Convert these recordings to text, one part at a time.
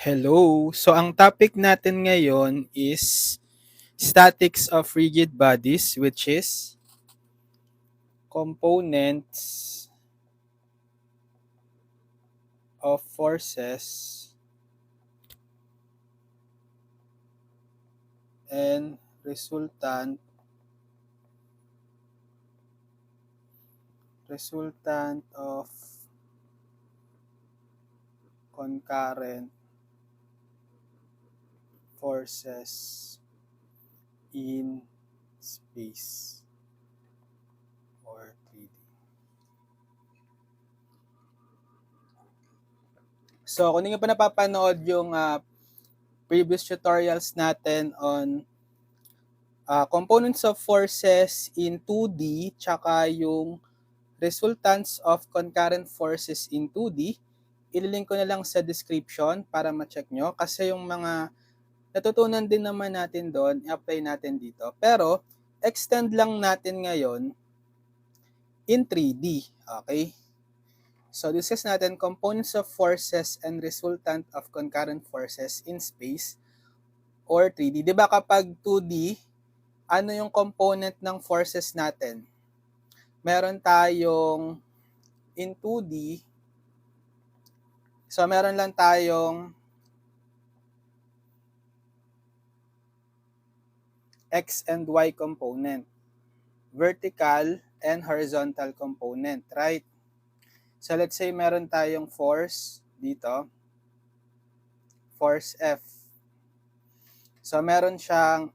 Hello! So ang topic natin ngayon is statics of rigid bodies, which is components of forces and resultant of concurrent forces in space or 3D. So kung hindi pa napapanood yung previous tutorials natin on components of forces in 2D tsaka yung resultants of concurrent forces in 2D, ililink ko na lang sa description para ma-check nyo kasi yung mga natutunan din naman natin doon, i-apply natin dito. Pero, extend lang natin ngayon in 3D. Okay? So, discuss natin components of forces and resultant of concurrent forces in space or 3D. Diba kapag 2D, ano yung component ng forces natin? Meron tayong in 2D, so meron lang tayong X and Y component, vertical and horizontal component, right? So let's say meron tayong force dito, force F. So meron siyang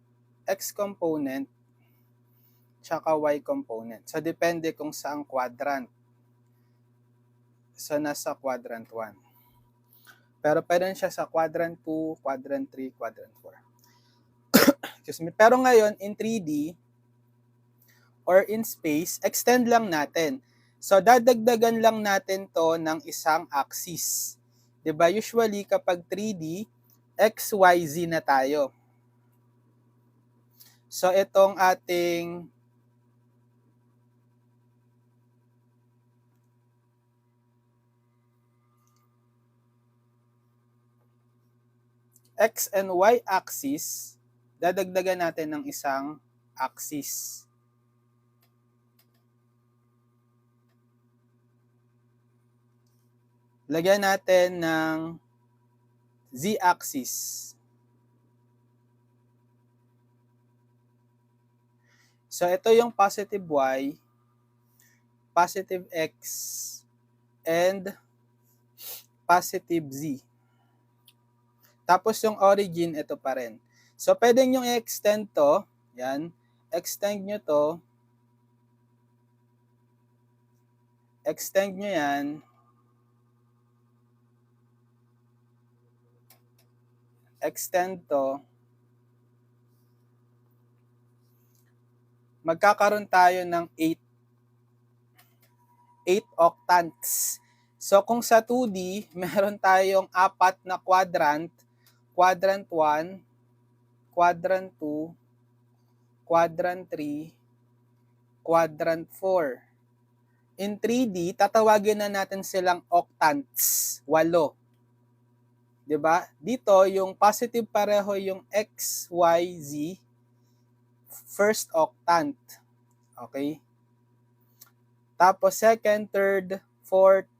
X component tsaka Y component. So depende kung saang quadrant. So nasa quadrant 1. Pero pwede siya sa quadrant 2, quadrant 3, quadrant 4. Excuse me. Pero ngayon, in 3D or in space, extend lang natin. So, dadagdagan lang natin to ng isang axis. Diba? Usually, kapag 3D, X, Y, Z na tayo. So, itong ating X and Y axis, dadagdagan natin ng isang axis. Lagyan natin ng Z-axis. So, ito yung positive Y, positive X, and positive Z. Tapos yung origin, ito pa rin. So, pwede nyo i-extend to. Yan. Extend nyo to. Extend nyo yan. Extend to. Magkakaroon tayo ng 8 octants. So, kung sa 2D, meron tayong 4 na quadrant. Quadrant 1, quadrant 2, quadrant 3, quadrant 4. In 3D, tatawagin na natin silang octants, 8. 'Di ba? Dito yung positive pareho yung X, Y, Z, first octant. Okay? Tapos second, third, fourth,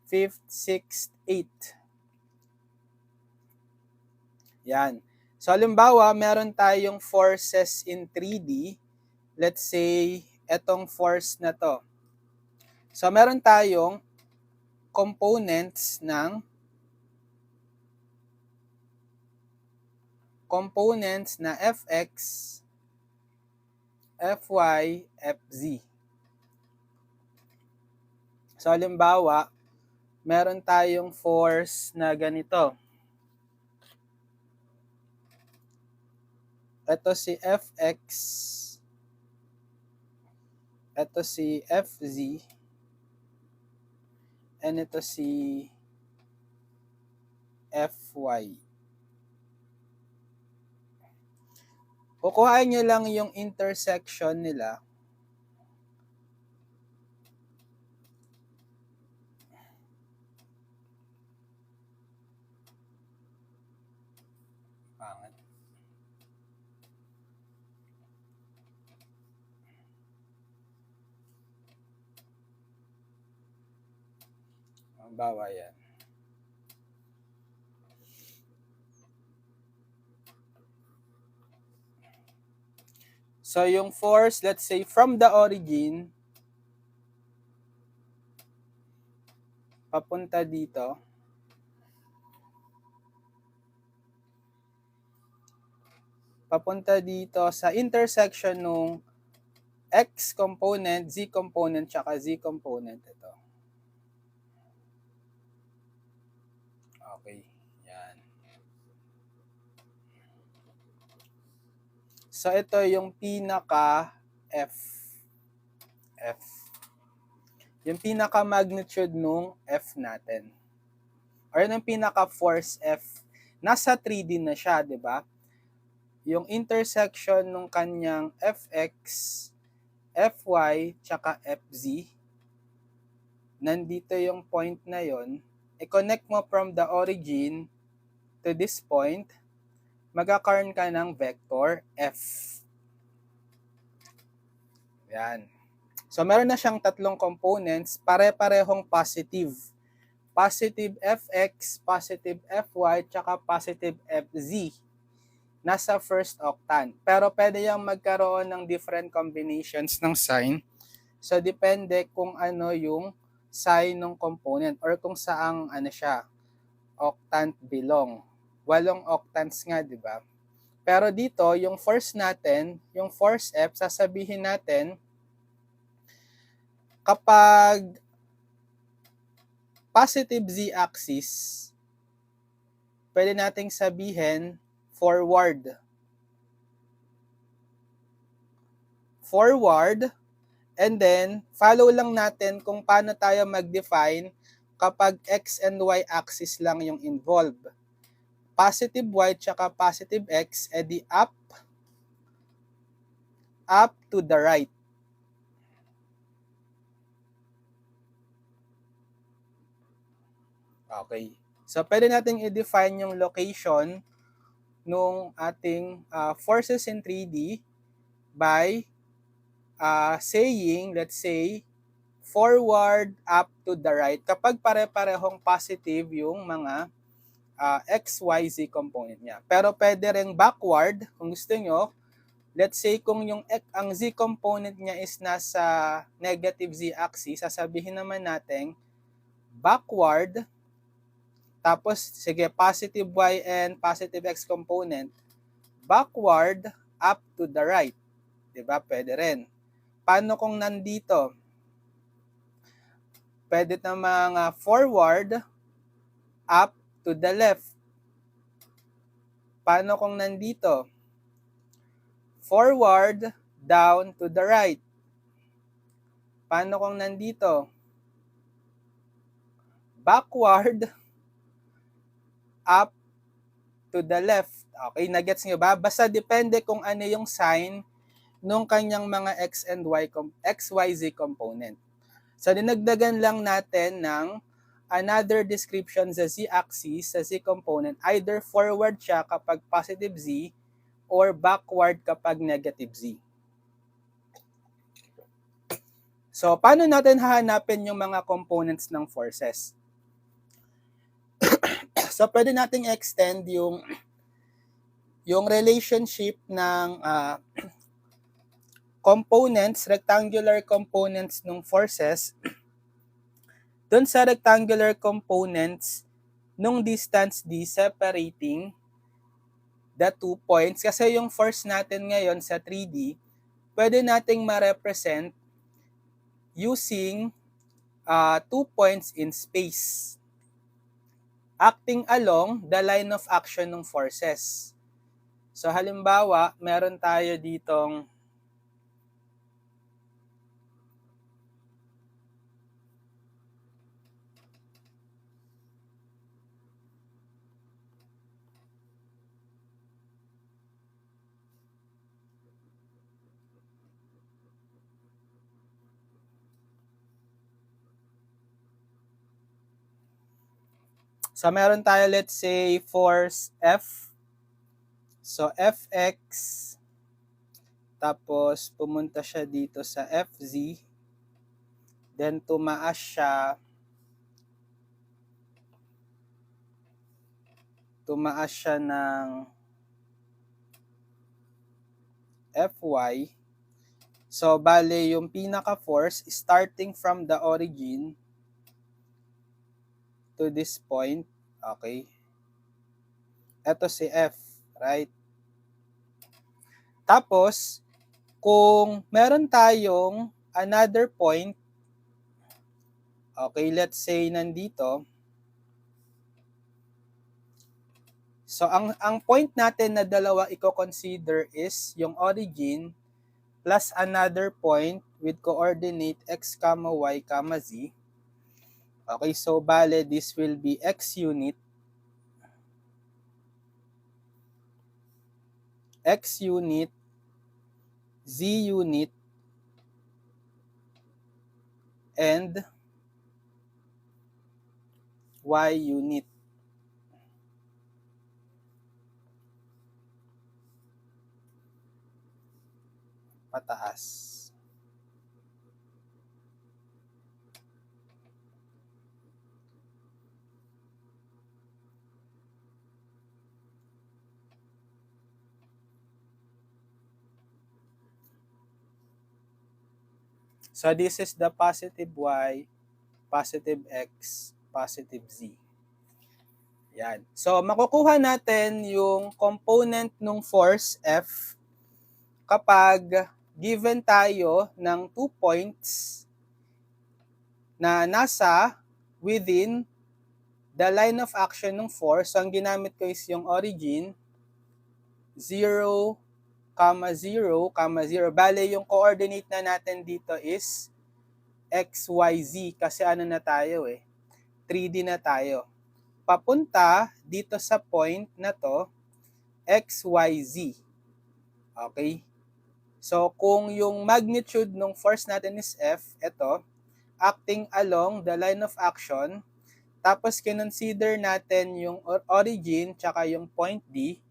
fifth, sixth, eighth. Yan. So halimbawa, meron tayong forces in 3D. Let's say, etong force na to. So meron tayong components na Fx, Fy, Fz. So halimbawa, meron tayong force na ganito. Ito si Fx, ito si Fz, and ito si Fy. Kukuhain nyo lang yung intersection nila. Halimbawa yan. So yung force, let's say from the origin papunta dito, sa intersection nung x component, z component, tsaka z component. Ito. Okay. Yan. So ito yung pinaka F. Yung pinaka magnitude nung F natin. Or yung pinaka force F. Nasa 3D na siya, di ba? Yung intersection nung kanyang Fx, Fy, tsaka Fz, nandito yung point na yon. I-connect mo from the origin to this point, magkakaroon ka ng vector F. Yan. So, meron na siyang tatlong components, pare-parehong positive. Positive Fx, positive Fy, tsaka positive Fz. Nasa first octant. Pero pwede yung magkaroon ng different combinations ng sign. So, depende kung ano yung sign ng component or kung saang siya, octant belong. 8 octants nga, di ba? Pero dito, yung force natin, yung force F, sasabihin natin, kapag positive z-axis, pwede nating sabihin forward. And then, follow lang natin kung paano tayo mag-define kapag x and y axis lang yung involved. Positive y tsaka positive x, edi up to the right. Okay. So, pwede natin i-define yung location nung ating forces in 3D by saying, let's say, forward, up to the right. Kapag pare-parehong positive yung mga x, y, z component niya. Pero pwede rin backward, kung gusto nyo. Let's say kung ang z component niya is nasa negative z axis, sasabihin naman natin backward, tapos sige, positive y and positive x component, backward, up to the right. Diba? Pwede rin. Paano kung nandito? Pwede namang forward, up to the left. Paano kung nandito? Forward, down to the right. Paano kung nandito? Backward, up to the left. Okay, nagets nyo ba? Basta depende kung ano yung sign nung kanyang mga x and y, xyz component. So, dinagdagan lang natin ng another description sa z-axis, sa z component, either forward siya kapag positive z or backward kapag negative z. So, paano natin hahanapin yung mga components ng forces? So, pwede nating extend yung relationship ng components, rectangular components ng forces, dun sa rectangular components nung distance d separating the 2 points. Kasi yung force natin ngayon sa 3D, pwede nating ma-represent using 2 points in space acting along the line of action ng forces. So halimbawa, meron tayo ditong let's say force F. So Fx, tapos pumunta siya dito sa Fz, then tumaas siya tumaas siya ng Fy. So, bale yung pinaka-force starting from the origin to this point, okay? Ito si F, right? Tapos, kung meron tayong another point, okay, let's say nandito, so ang point natin na dalawa i-consider is yung origin plus another point with coordinate x, y, z. Okay, so bale this will be x unit, z unit, and y unit. Pataas. So this is the positive y, positive x, positive z. Yan. So makukuha natin yung component ng force F kapag given tayo ng 2 points na nasa within the line of action ng force. So ang ginamit ko is yung origin 0, 0, 0. Bale yung coordinate na natin dito is x, y, z kasi ano na tayo 3D na tayo. Papunta dito sa point na to, x, y, z. Okay? So kung yung magnitude ng force natin is F, ito, acting along the line of action, tapos kinonsider natin yung origin tsaka yung point D,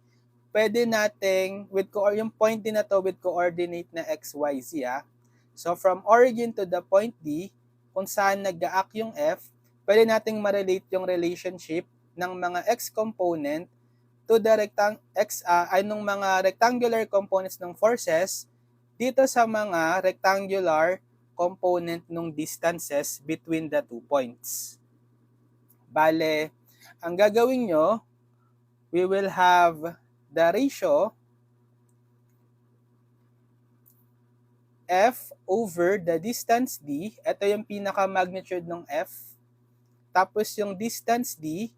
pwede nating, yung point D na to with coordinate na x, y, z. So from origin to the point D, kung saan nag-act yung F, pwede nating ma-relate yung relationship ng mga x component to the nung mga rectangular components ng forces dito sa mga rectangular component ng distances between the 2 points. Bale, ang gagawin nyo, we will have the ratio F over the distance D. Ito yung pinaka-magnitude ng F. Tapos yung distance D,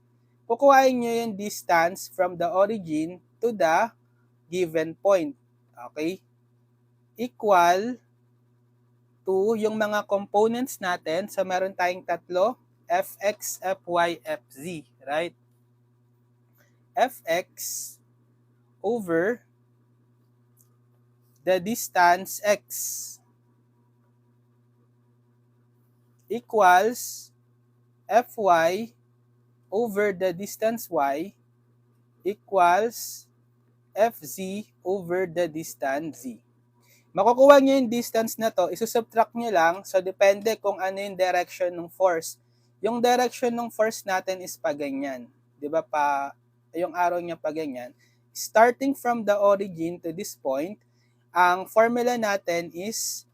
kukuhain nyo yung distance from the origin to the given point. Okay? Equal to yung mga components natin. So meron tayong tatlo, Fx, Fy, Fz. Right? Fx over the distance x equals Fy over the distance y equals Fz over the distance z. Makukuha nyo yung distance na to, isusubtract nyo lang, so depende kung ano yung direction ng force. Yung direction ng force natin is pa ganyan. Diba pa, yung arrow niya pa ganyan. Starting from the origin to this point, ang formula natin is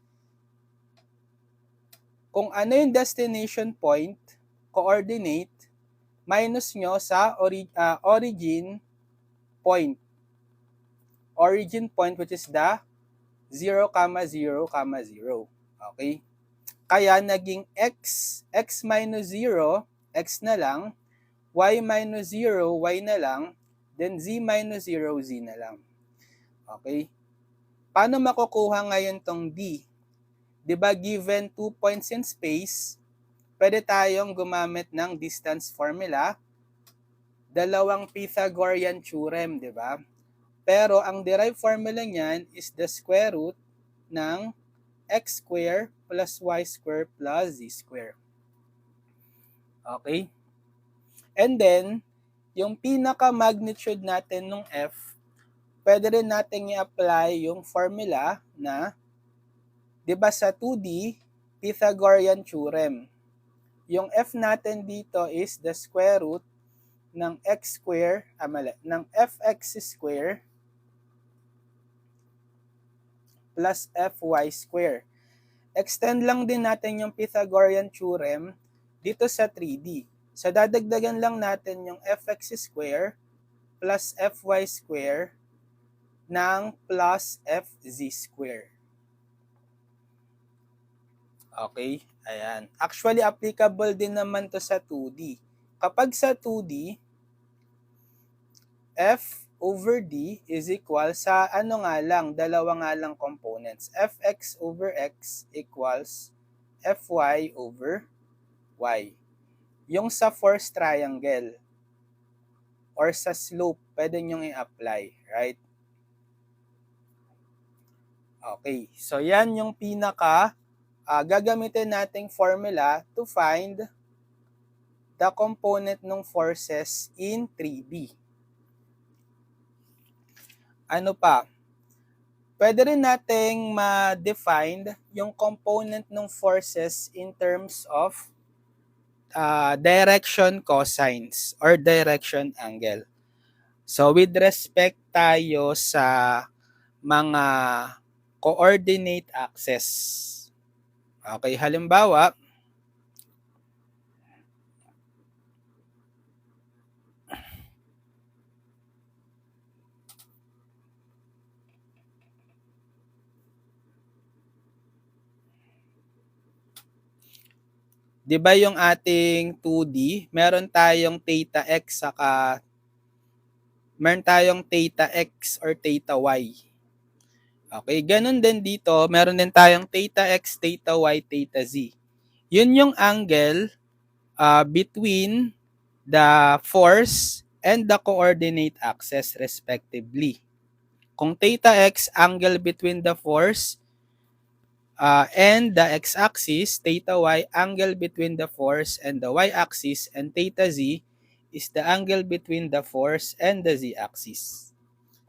kung ano yung destination point, coordinate, minus nyo sa origin point. Origin point which is the 0, 0, 0. Okay? Kaya naging x minus 0, x na lang, y minus 0, y na lang, then z minus 0, z na lang. Okay? Paano makukuha ngayon tong d? Diba given 2 points in space, pwede tayong gumamit ng distance formula, dalawang Pythagorean theorem, diba? Pero ang derived formula niyan is the square root ng x square plus y square plus z square. Okay? And then, yung pinaka-magnitude natin ng f, pwede rin natin i-apply yung formula na, di ba sa 2D, Pythagorean theorem. Yung f natin dito is the square root ng x square, ng fx square plus fy square. Extend lang din natin yung Pythagorean theorem dito sa 3D. So dadagdagan lang natin yung fx square plus fy square ng plus fz square. Okay, ayan. Actually, applicable din naman to sa 2D. Kapag sa 2D, f over d is equal sa ano nga lang, dalawa nga lang components. Fx over x equals fy over y. Yung sa force triangle or sa slope, pwede nyong i-apply, right? Okay, so yan yung pinaka gagamitin nating formula to find the component ng forces in 3D. Ano pa? Pwede rin nating ma-define yung component ng forces in terms of direction cosines or direction angle. So with respect tayo sa mga coordinate axes. Okay, halimbawa, di ba yung ating 2D, meron tayong theta x saka meron tayong theta x or theta y. Okay, ganun din dito, meron din tayong theta x, theta y, theta z. Yun yung angle between the force and the coordinate axis respectively. Kung theta x, angle between the force and the x-axis, theta y, angle between the force and the y-axis, and theta z is the angle between the force and the z-axis.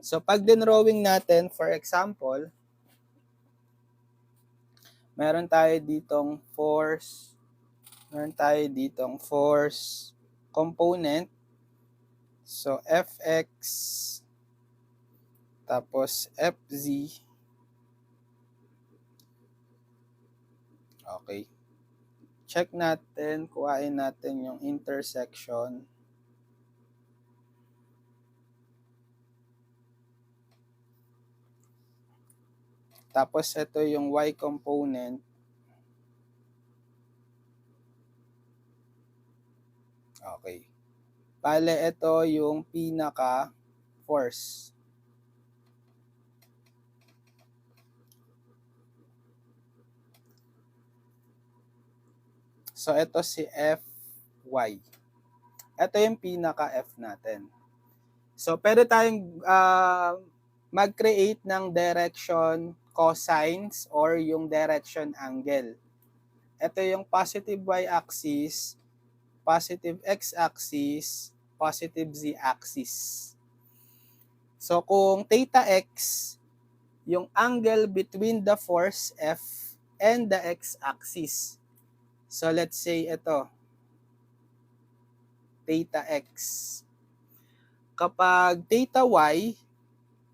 So pag dinrawing natin, for example, meron tayo ditong force, component. So fx tapos fz. Okay. Check natin, kuhain natin yung intersection. Tapos ito yung y component. Okay. Bale, ito yung pinaka force. So ito si Fy. Ito yung pinaka F natin. So pwede tayong mag-create ng direction cosines or yung direction angle. Ito yung positive y-axis, positive x-axis, positive z-axis. So kung theta x, yung angle between the force F and the x-axis. So let's say ito, theta x. Kapag theta y,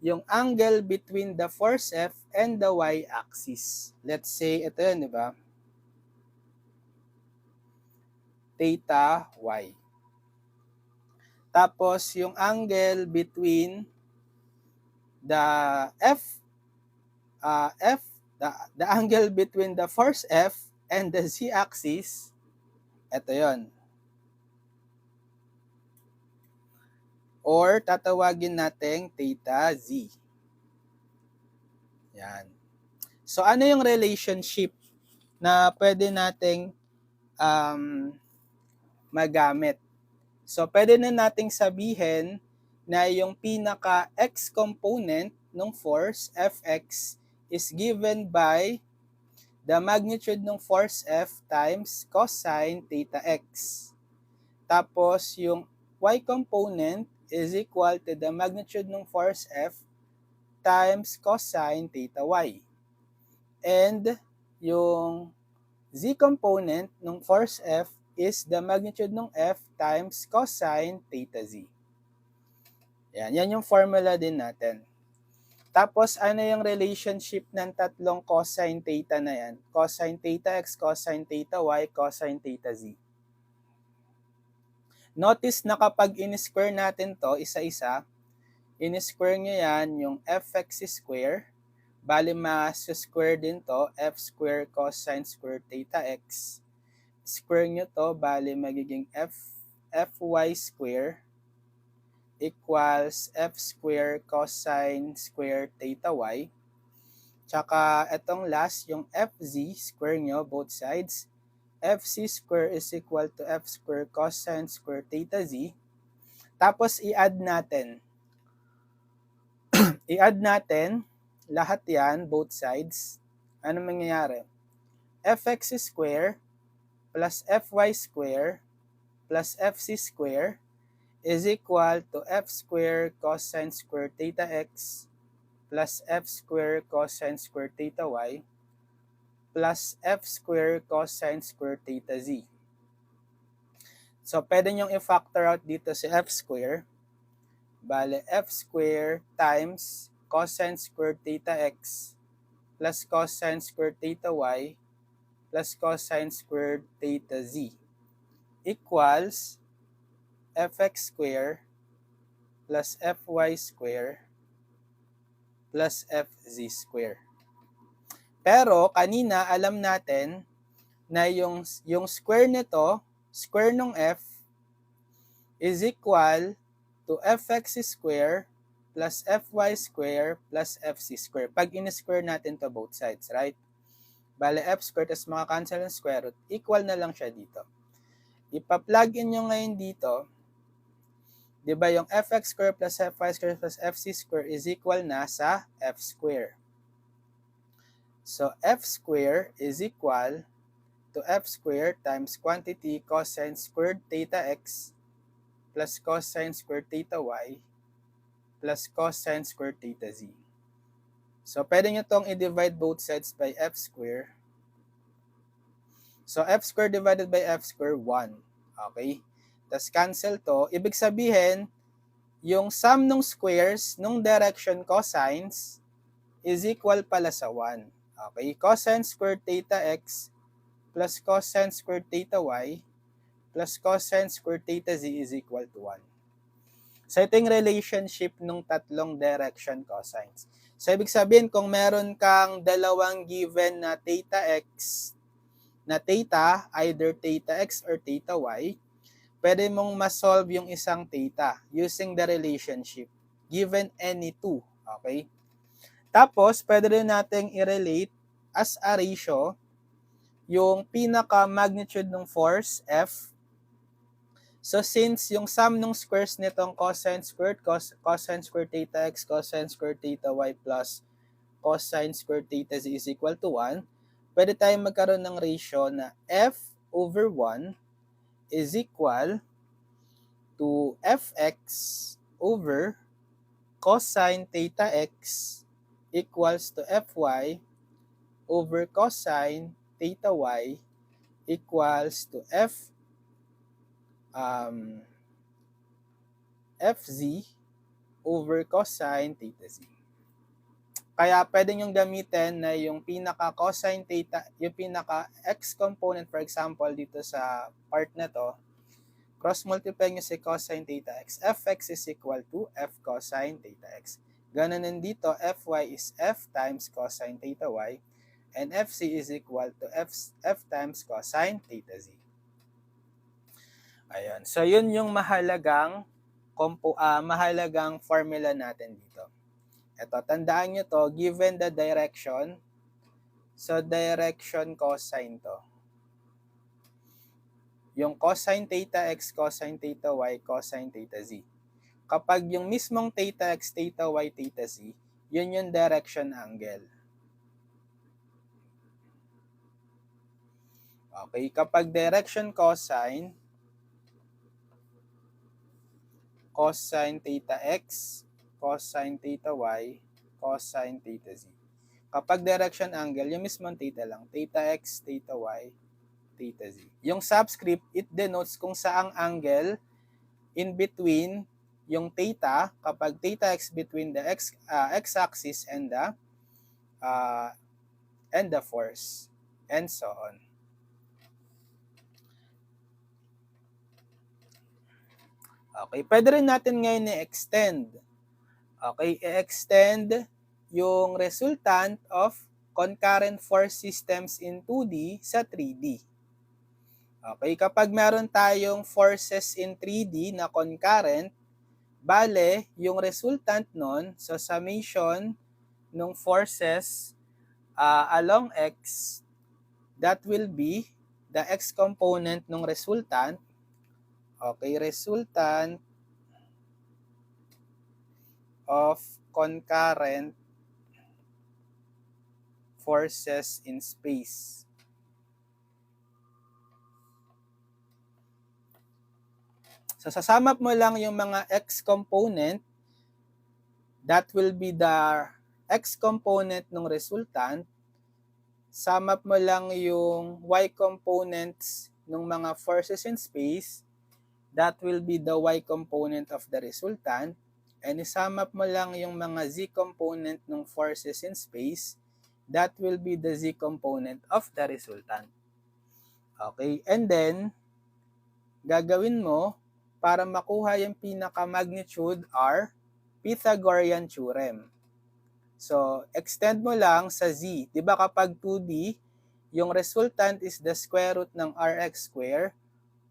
yung angle between the force F and the y-axis. Let's say ito yun, di ba? Theta y. Tapos yung angle between the the angle between the force F and the z-axis, ito yon. Or tatawagin natin theta z. Yan. So ano yung relationship na pwede nating magamit? So pwede na nating sabihin na yung pinaka x component ng force Fx is given by the magnitude ng force F times cosine theta x. Tapos yung y component is equal to the magnitude ng force F times cosine theta y. And yung z component ng force F is the magnitude ng f times cosine theta z. Yan yung formula din natin. Tapos, ano yung relationship ng tatlong cosine theta na yan? Cosine theta x, cosine theta y, cosine theta z. Notice na kapag in-square natin to isa-isa, in-square nyo yan yung fx square, bali ma-square din to, f square cosine square theta x. Square nyo to, bali magiging fy square equals f square cosine square theta y. Tsaka itong last, yung fz, square nyo both sides. Fc square is equal to f square cosine square theta z. Tapos i-add natin. I-add natin lahat yan, both sides. Ano mangyayari? Fx square plus fy square plus fc square is equal to f square cosine square theta x plus f square cosine square theta y plus f square cosine square theta z. So, pwede nyong i-factor out dito si f square. Bale, f square times cosine square theta x plus cosine square theta y plus cosine square theta z equals fx square plus fy square plus fz square. Pero kanina alam natin na yung square nito, square ng f is equal to fx square plus fy square plus fc square. Pag in-square natin to both sides, right? Bale, f square, tapos maka-cancel ng square root, equal na lang siya dito. Ipa-plug in nyo ngayon dito, di ba yung fx square plus fy square plus fc square is equal na sa f square. So, f square is equal to f square times quantity cosine squared theta x plus cosine squared theta y plus cosine squared theta z. So, pwede nyo itong i-divide both sides by f square. So, f square divided by f square, 1. Okay? Tapos cancel to. Ibig sabihin, yung sum ng squares nung direction cosines is equal pala sa 1. Okay? Cosine squared theta x plus cosine squared theta y plus cosine squared theta z is equal to 1. So, ito yung relationship ng tatlong direction cosines. So, ibig sabihin, kung meron kang dalawang given na theta x, na theta, either theta x or theta y, pwede mong ma-solve yung isang theta using the relationship given any two. Okay? Tapos, pwede rin natin i-relate as a ratio yung pinaka-magnitude ng force, F. So, since yung sum ng squares nitong cosine squared theta x, cosine squared theta y plus cosine squared theta z is equal to 1, pwede tayong magkaroon ng ratio na F over 1 is equal to fx over cosine theta x equals to fy over cosine theta y equals to fz over cosine theta z. Kaya pwede nyo gamitin na yung pinaka-cosine theta, yung pinaka-x component, for example, dito sa part na to, cross-multiply nyo si cosine theta x. Fx is equal to f cosine theta x. Ganun din dito, fy is f times cosine theta y, and fc is equal to f times cosine theta z. Ayun. So, yun yung mahalagang formula natin dito. Ito, tandaan nyo to, given the direction, so direction cosine to. Yung cosine theta x, cosine theta y, cosine theta z. Kapag yung mismong theta x, theta y, theta z, yun yung direction angle. Okay, kapag direction cosine, cosine theta x, cosine theta y, cosine theta z. Kapag direction angle, yung mismong theta lang, theta x, theta y, theta z. Yung subscript, it denotes kung saang angle in between yung theta, kapag theta x between the x-axis and the force, and so on. Okay, pwede rin natin ngayon i-extend. Okay, i-extend yung resultant of concurrent force systems in 2D sa 3D. Okay, kapag meron tayong forces in 3D na concurrent, bale, yung resultant nun, so summation ng forces along x, that will be the x component ng resultant. Okay, resultant of concurrent forces in space. So, sasama mo lang yung mga x component, that will be the x component ng resultant. Sum up mo lang yung y components ng mga forces in space, that will be the y component of the resultant. And sum up mo lang yung mga z component ng forces in space, that will be the z component of the resultant. Okay, and then, gagawin mo, para makuha yung pinaka-magnitude R, Pythagorean theorem. So, extend mo lang sa z. Diba kapag 2D, yung resultant is the square root ng rx square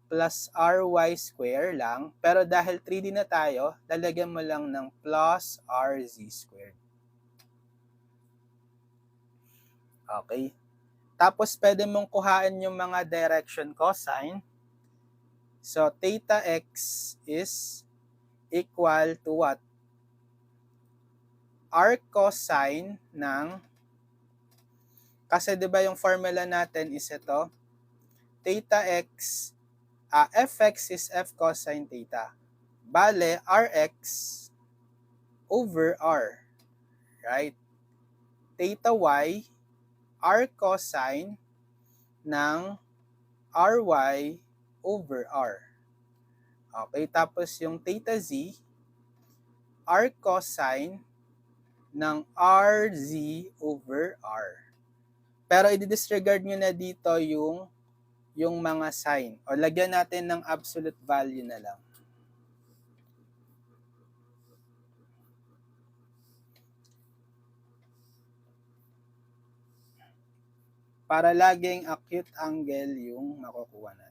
plus ry square lang. Pero dahil 3D na tayo, lalagyan mo lang ng plus rz squared. Okay. Tapos, pwede mong kuhaan yung mga direction cosine. So, theta x is equal to what? R cosine ng, kasi diba yung formula natin is ito, theta x, fx is f cosine theta. Bale, rx over r, right? Theta y, r cosine ng ry over r. Okay, tapos yung theta z, r cosine ng rz over r. Pero i-disregard nyo na dito yung mga sign. O lagyan natin ng absolute value na lang. Para laging acute angle yung makukuha natin.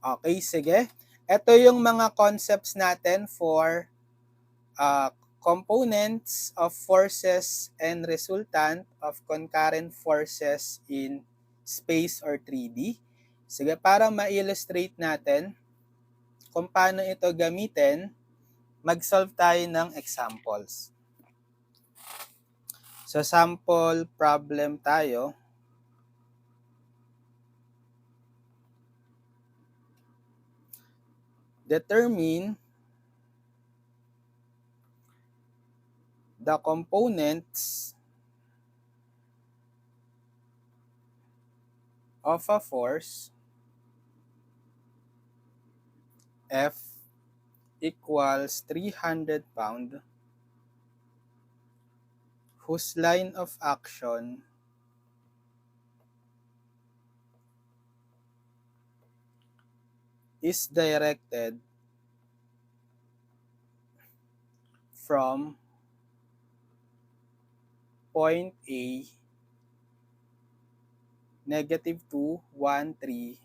Okay, sige. Ito yung mga concepts natin for components of forces and resultant of concurrent forces in space or 3D. Sige, para ma-illustrate natin kung paano ito gamitin, mag-solve tayo ng examples. So, sample problem tayo. Determine the components of a force F equals 300 pound whose line of action is directed from point A, negative 2, 1, 3,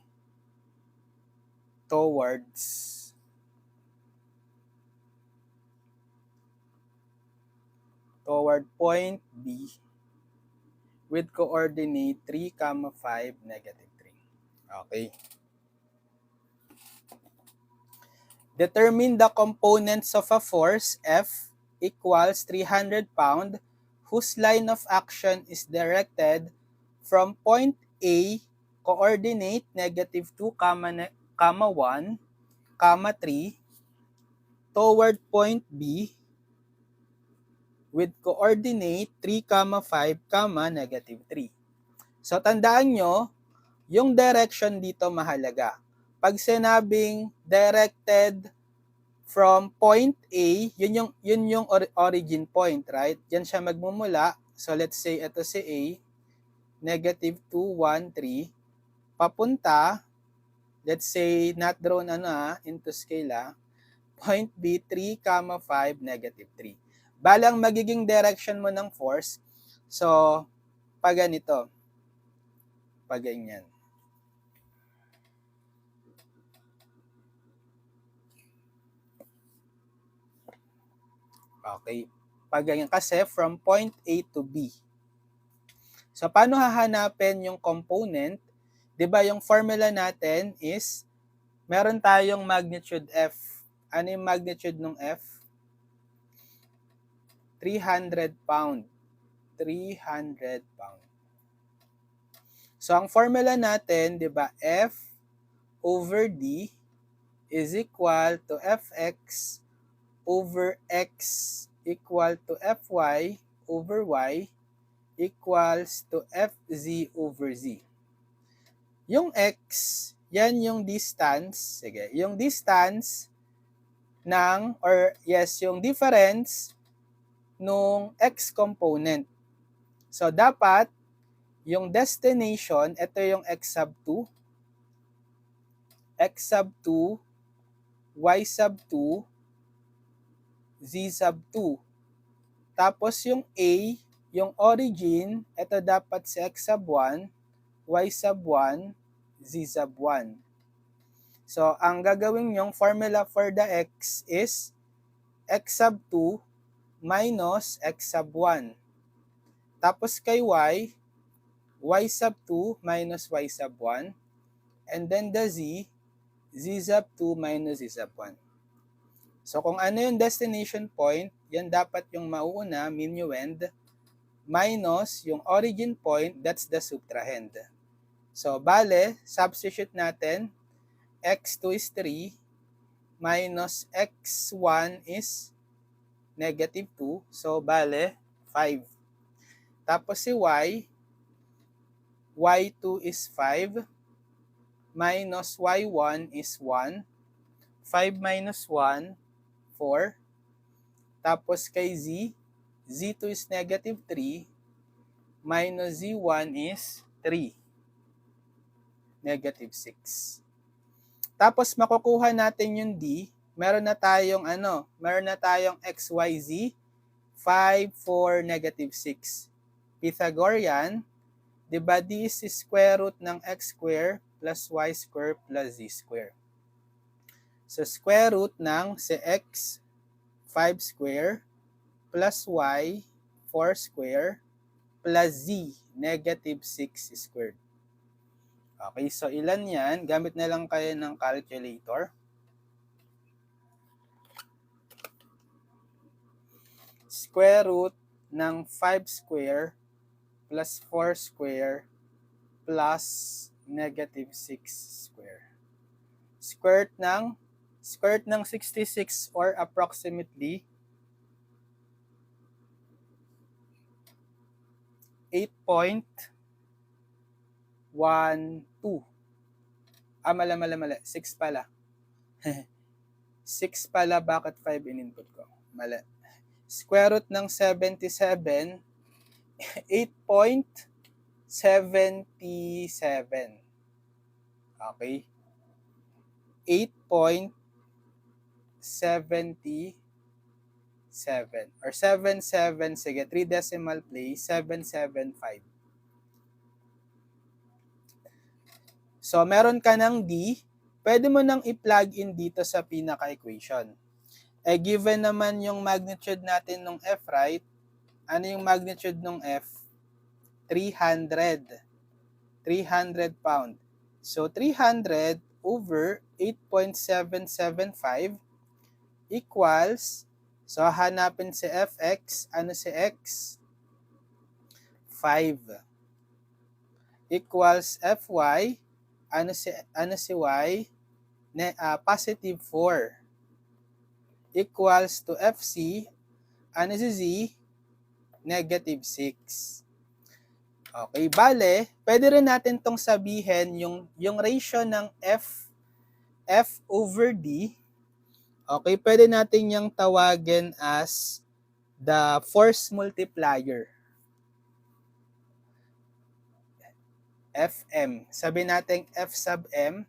towards point B with coordinate 3, 5, negative 3. Okay. Determine the components of a force F equals 300 pound whose line of action is directed from point A, coordinate negative 2, 1, 3, toward point B with coordinate 3, 5, negative 3. So tandaan nyo, yung direction dito mahalaga. Pag sinabing directed from point A, yun yung origin point, right? Yan siya magmumula. So let's say ito si A, negative 2, 1, 3. Papunta, let's say not drawn into scale point B, 3, 5, negative 3. Balang magiging direction mo ng force, so pag ganito, pag ganyan. Okay, pag ganyan kasi from point A to B. So paano hahanapin yung component? 'Di ba yung formula natin is meron tayong magnitude F. Ano yung magnitude ng F? 300 pound. 300 pound. So ang formula natin, 'di ba, F over D is equal to Fx over X equal to Fy over Y equals to Fz over Z. Yung X, yan yung distance, sige, yung distance ng, yung difference nung X component. So, dapat, yung destination, ito yung X sub 2, X sub 2, Y sub 2, Z sub 2. Tapos yung A, yung origin, ito dapat si X sub 1, Y sub 1, Z sub 1. So, ang gagawin yung formula for the X is X sub 2 minus X sub 1. Tapos kay Y, Y sub 2 minus Y sub 1. And then the Z, Z sub 2 minus Z sub 1. So, kung ano yung destination point, yan dapat yung mauuna, minuend, minus yung origin point, that's the subtrahend. So, bale, substitute natin, x2 is 3, minus x1 is negative 2, so bale, 5. Tapos si y, y2 is 5, minus y1 is 1, 5 minus 1, 4. Tapos kay z, z2 is negative 3, minus z1 is 3, negative 6. Tapos makukuha natin yung d, meron na tayong xyz, 5, 4, negative 6. Pythagorean, di ba d is square root ng x square plus y square plus z square. So square root ng si x, 5 square, plus y, 4 square, plus z, negative 6 squared. Okay, so ilan yan? Gamit na lang kayo ng calculator. Square root ng 5 square plus 4 square plus negative 6 square. Square root ng 66 or approximately 8.12. Mali. 6 pala. 6 pala, bakit 5 in-input ko? Mali. Square root ng 77, 8.77. Okay? 8.77 or 77, sige, 3 decimal place, 775. So, meron ka ng D, pwede mo nang i-plug in dito sa pinaka-equation. Given naman yung magnitude natin ng F, right? Ano yung magnitude ng F? 300. 300 pound. So, 300 over 8.775 equals, so hanapin si Fx, ano si X? 5. Equals Fy, ano si Y? Positive 4. equals to FC, ano si Z? Negative 6. Okay, bale, pwede rin natin tong sabihin yung ratio ng F over D. Okay, pwede natin yung tawagin as the force multiplier. Fm. Sabi natin F sub M.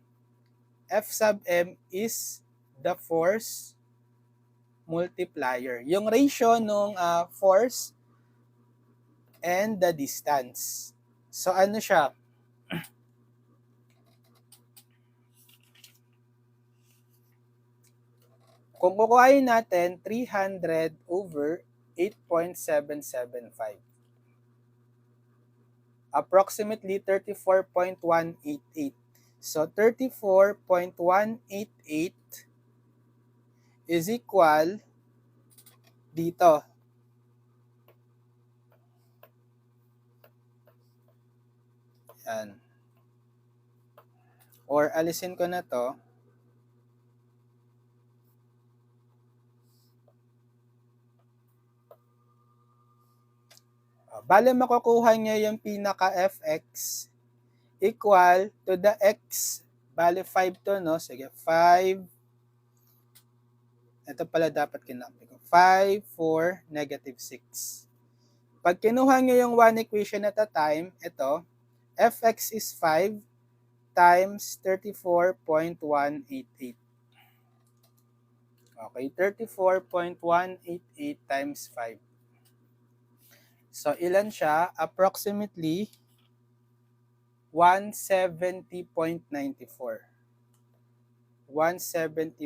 F sub M is the force multiplier. Yung ratio ng force and the distance. So ano siya? Kung kukuhain natin 300 over 8.775. Approximately 34.188. So 34.188 is equal dito. Yan. Or alisin ko na to. Bale, makukuha niya yung pinaka-fx equal to the x. Bale, 5 to, no? Sige, 5. Ito pala dapat kinapit ko. 5, 4, negative 6. Pag kinuha niyo yung one equation at a time, ito, fx is 5 times 34.188. Okay, 34.188 times 5. So, ilan siya? Approximately 170.94. 170.94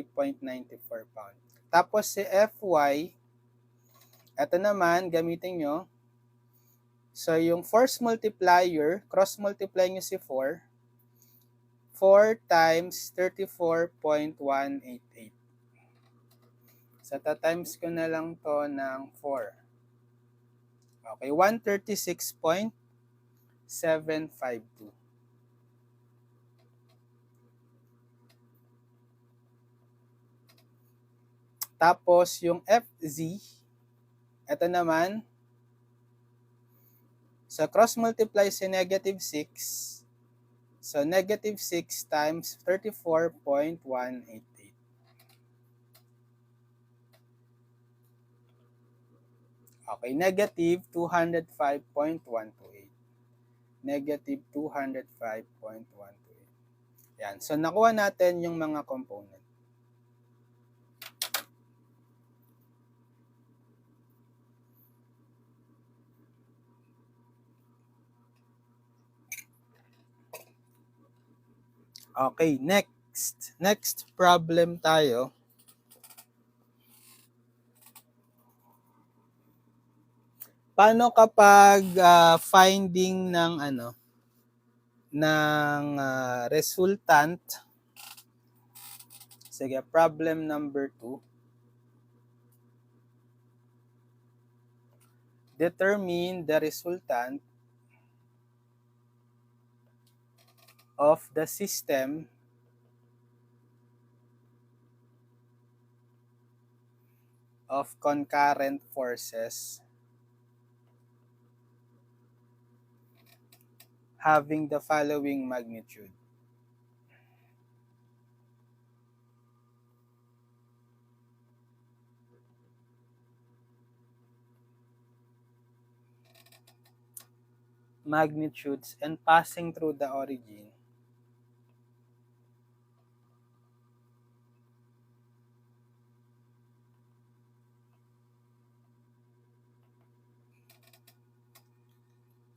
pound. Tapos si Fy, ito naman, gamitin nyo. So, yung force multiplier, cross-multiply nyo si 4. 4 times 34.188. So, ta-times ko na lang to ng 4. Okay, 136.752. Tapos, yung Fz, ito naman, so cross-multiply si negative 6. So, negative 6 times 34.188. Okay, negative 205.128. Negative 205.128. Yan. So, nakuha natin yung mga component. Okay, next. Next problem tayo. Paano kapag finding ng resultant? Sige, problem number 2. Determine the resultant of the system of concurrent forces having the following magnitude. Magnitudes and passing through the origin.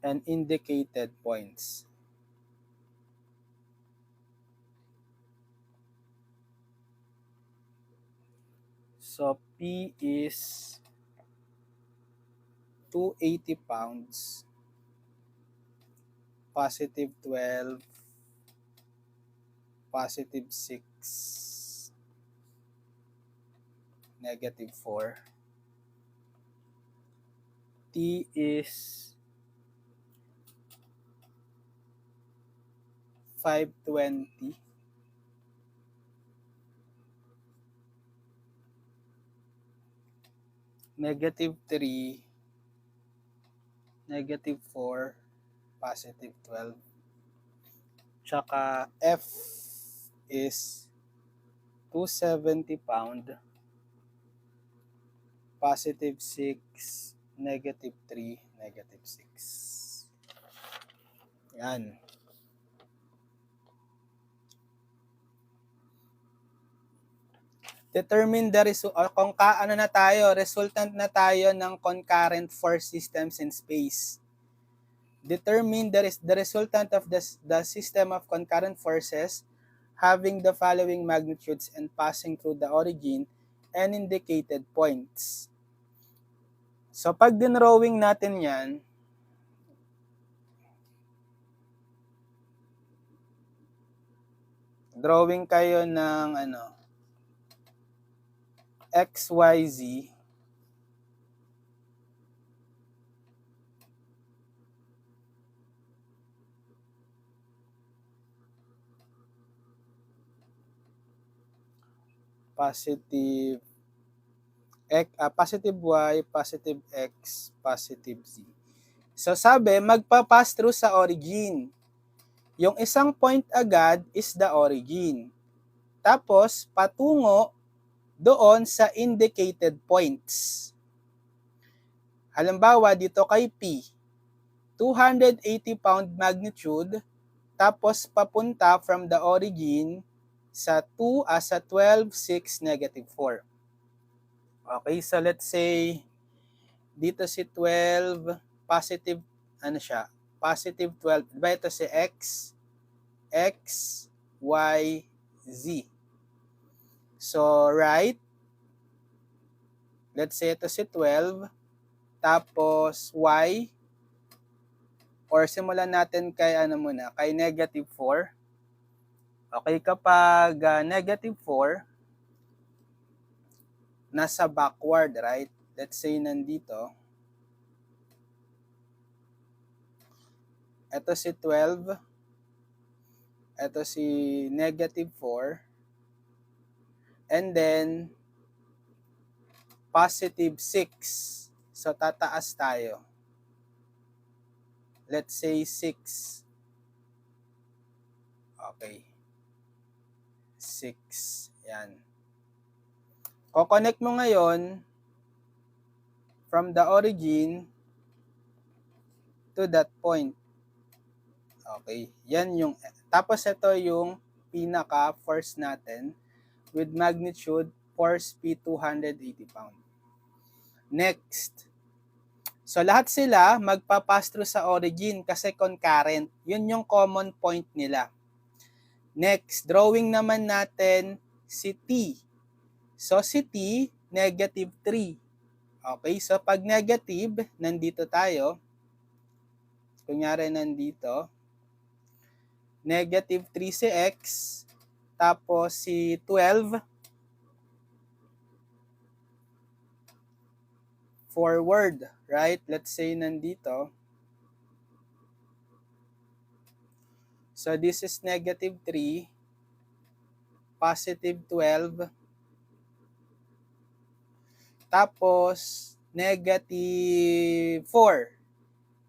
And indicated points. So P is 280 pounds, positive 12, positive 6, negative 4. T is 520, negative 3, negative 4, positive 12. Tsaka F is 270 pound, positive 6, negative 3, negative 6. Yan. Determine the result, kung ano na tayo, resultant na tayo ng concurrent force systems in space. Determine the resultant of the system of concurrent forces having the following magnitudes and passing through the origin and indicated points. So pag dinrawing natin yan, drawing kayo ng XYZ, positive positive Y, positive X, positive Z. So sabi, magpa-pass through sa origin. Yung isang point agad is the origin. Tapos, patungo doon sa indicated points. Halimbawa, dito kay P, 280 pound magnitude, tapos papunta from the origin sa 12, 6, negative 4. Okay, so let's say, dito si 12, positive, positive 12. Diba ito si X, Y, Z. So, right, let's say ito si 12, tapos Y, or simulan natin kay kay negative 4. Okay, kapag negative 4, nasa backward, right? Let's say nandito. Ito si 12. Ito si negative 4. And then, positive 6. So, tataas tayo. Let's say 6. Okay. 6. Yan. Ko-connect mo ngayon from the origin to that point. Okay. Yan yung, tapos ito yung pinaka-force natin with magnitude force P 280 pound. Next. So lahat sila magpa-pass through sa origin kasi concurrent. Yun yung common point nila. Next, drawing naman natin si T. So si T, negative 3. Okay, so pag negative, nandito tayo. Kunyari nandito. Negative 3 si X. Tapos si 12. Forward, right? Let's say nandito. So this is negative 3. Positive 12. Tapos, negative 4.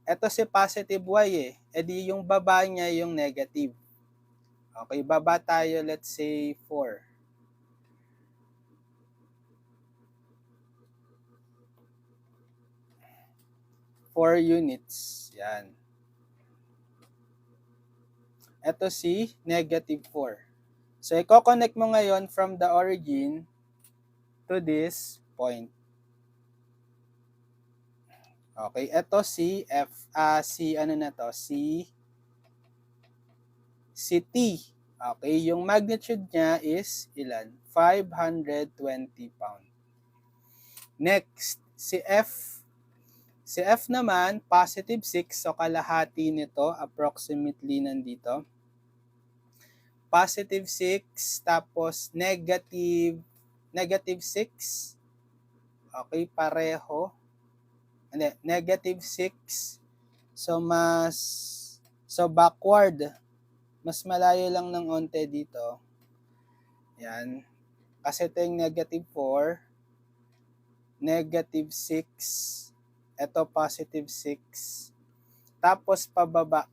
Ito si positive Y eh. E di yung baba niya yung negative. Okay, baba tayo, let's say 4. 4 units. Yan. Ito si negative 4. So, i-connect mo ngayon from the origin to this point. Okay, ito si F, si T. Okay, yung magnitude niya is ilan? 520 pound. Next, si F. Si F naman, positive 6, so kalahati nito, approximately nandito. Positive 6, tapos negative 6. Okay, pareho. Hindi, negative 6. So backward. Mas malayo lang ng onte dito. Yan. Kasi ito yung negative 4. negative 6, ito positive 6, tapos pababa.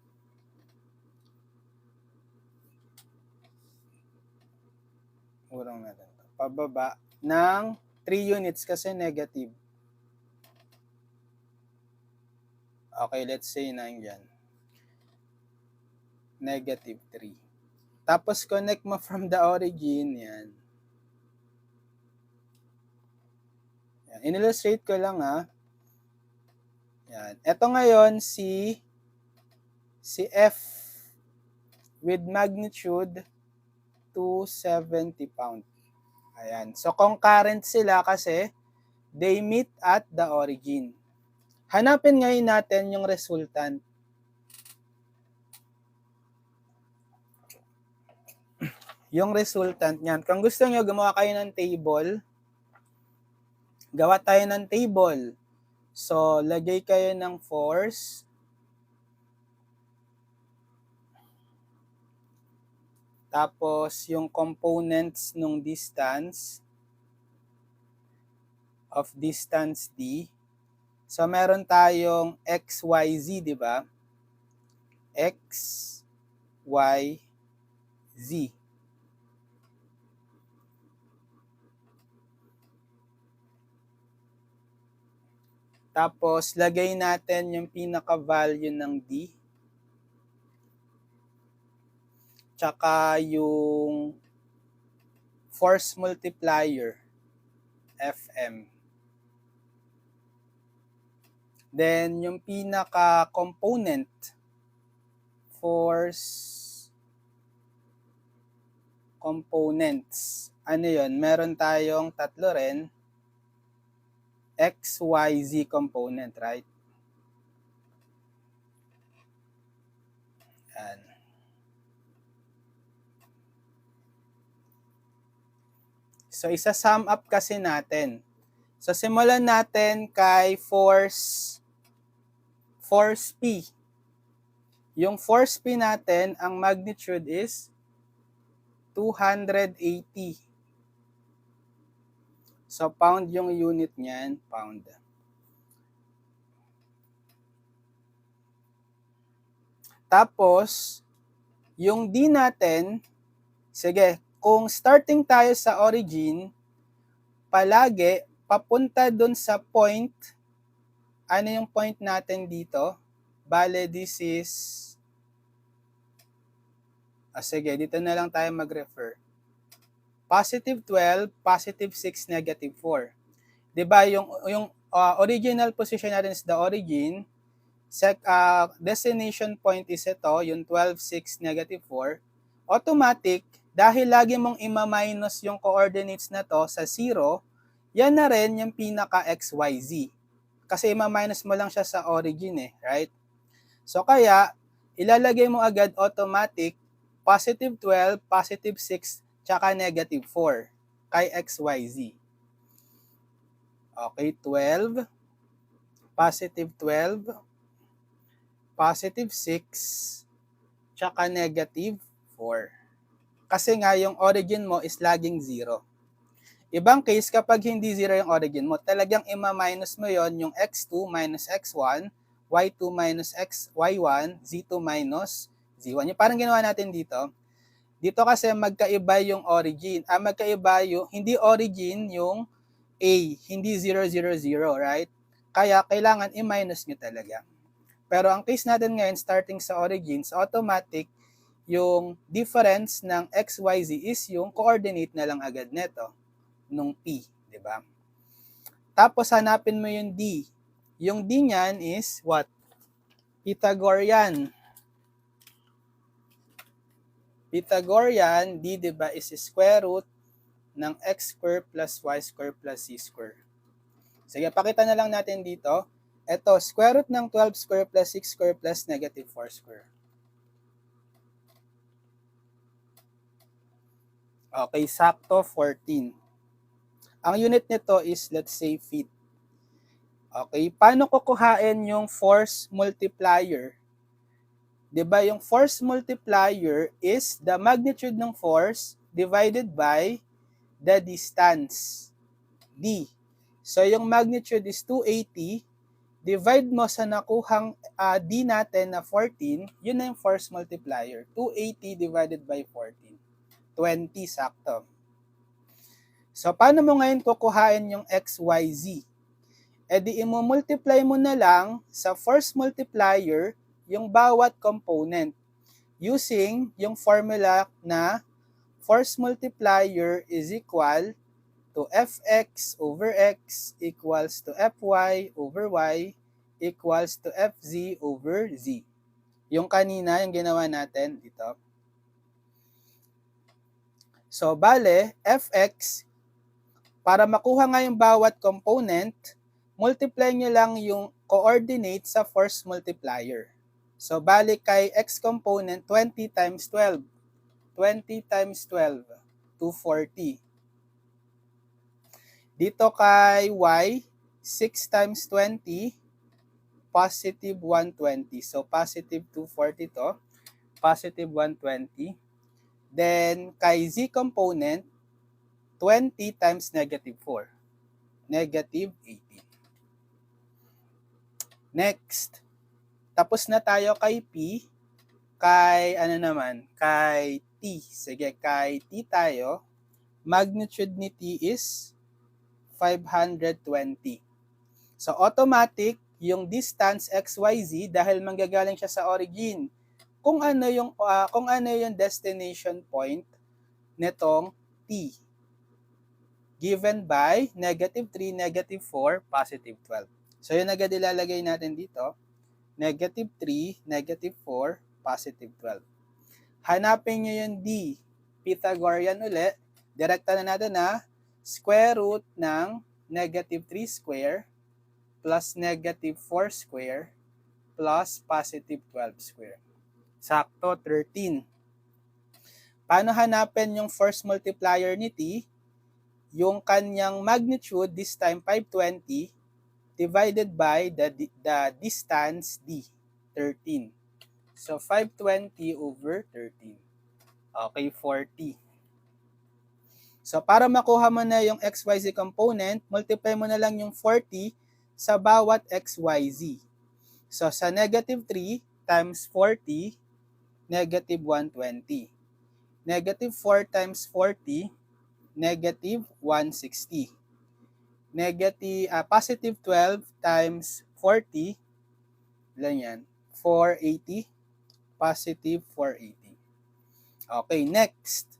Urang natin. Pababa ng 3 units kasi negative. Okay, let's say 9 dyan. Negative 3. Tapos connect mo from the origin, yan. Yan. In-illustrate ko lang ha. Yan. Ito ngayon si F with magnitude 270 pound. Ayan. So concurrent sila kasi they meet at the origin. Hanapin ngayon natin yung resultant. Yung resultant niyan. Kung gusto nyo gumawa kayo ng table, gawa tayo ng table. So, lagay kayo ng force. Tapos, yung components ng distance of distance D. So, meron tayong X, Y, Z, di ba? X, Y, Z. Tapos, lagay natin yung pinaka-value ng D. Tsaka yung force multiplier, Fm. Then, yung pinaka-component, force components. Ano yun? Meron tayong tatlo rin. X, Y, Z component, right? Yan. So, isa-sum up kasi natin. So, simulan natin kay force P. Yung force P natin, ang magnitude is 280. So, pound yung unit niyan, pound. Tapos, yung D natin, sige, kung starting tayo sa origin, palagi, papunta dun sa point, ano yung point natin dito? Bale, this is, sige, dito na lang tayo mag-refer. Positive 12, positive 6, negative 4. Diba, yung original position natin is the origin, destination point is ito, yung 12, 6, negative 4. Automatic, dahil lagi mong ima-minus yung coordinates na to sa 0, yan na rin yung pinaka XYZ. Kasi ima-minus mo lang siya sa origin right? So kaya, ilalagay mo agad automatic positive 12, positive 6, tsaka negative 4 kay XYZ. Okay, 12, positive 12, positive 6, tsaka negative 4. Kasi nga yung origin mo is laging 0. Ibang case, kapag hindi 0 yung origin mo, talagang ima-minus mo yon yung x2 minus x1, y2 minus y1, z2 minus z1. Yung parang ginawa natin dito. Dito kasi magkaiba yung origin. Magkaiba yung, hindi origin yung A, hindi 0, 0, 0, right? Kaya kailangan i-minus nyo talaga. Pero ang case natin ngayon, starting sa origins, automatic, yung difference ng XYZ is yung coordinate na lang agad neto nung P, di ba? Tapos hanapin mo yung D. Yung D niyan is what? Pythagorean. Pythagorean, D, di ba, is square root ng x square plus y square plus z square. Sige, pakita na lang natin dito. Ito, square root ng 12 square plus 6 square plus negative 4 square. Okay, sakto 14. Ang unit nito is, let's say, feet. Okay, paano kukuhain yung force multiplier? Diba, yung force multiplier is the magnitude ng force divided by the distance, D. So, yung magnitude is 280. Divide mo sa nakuhang D natin na 14, yun na yung force multiplier. 280 divided by 14. 20, sakto. So, paano mo ngayon kukuhain yung x, y, z? E di i-multiply mo na lang sa force multiplier yung bawat component using yung formula na force multiplier is equal to fx over x equals to fy over y equals to fz over z. Yung kanina, yung ginawa natin dito. So, bale, fx, para makuha nga yung bawat component, multiply nyo lang yung coordinate sa force multiplier. So, bale kay x component, 20 times 12. 20 times 12, 240. Dito kay y, 6 times 20, positive 120. So, positive 240 to, positive 120. Then, kay z component, 20 times negative 4, negative 18. Next, tapos na tayo kay p, kay ano naman, kay t. Sige, kay t tayo, magnitude ni t is 520. So, automatic, yung distance xyz, dahil manggagaling siya sa origin, kung ano yung destination point nitong t, given by negative 3, negative 4, positive 12. So, yun agad ilalagay natin dito, negative 3, negative 4, positive 12. Hanapin nyo yung d, Pythagorean uli, direkta na natin na square root ng negative 3 square plus negative 4 square plus positive 12 square. Sakto, 13. Paano hanapin yung first multiplier ni t? Yung kanyang magnitude, this time 520, divided by the distance d, 13. So, 520 over 13. Okay, 40. So, para makuha mo na yung xyz component, multiply mo na lang yung 40 sa bawat xyz. So, sa negative 3 times 40, negative 120. Negative 4 times 40, negative 160. Positive 12 times 40, ilan yan? 480. Positive 480. Okay, next.